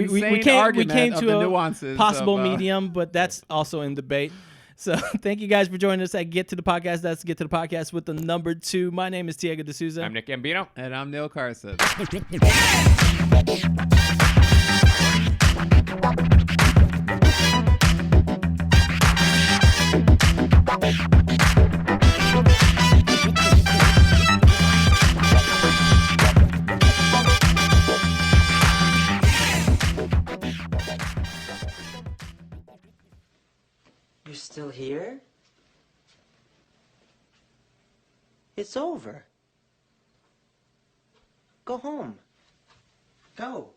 We came to the a nuances possible of, medium, but that's also in debate. So thank you guys for joining us at Get to the Podcast. That's Get to the Podcast with the number 2. My name is Diego D'Souza. I'm Nick Gambino. And I'm Neil Carson. You're still here? It's over. Go home. Go.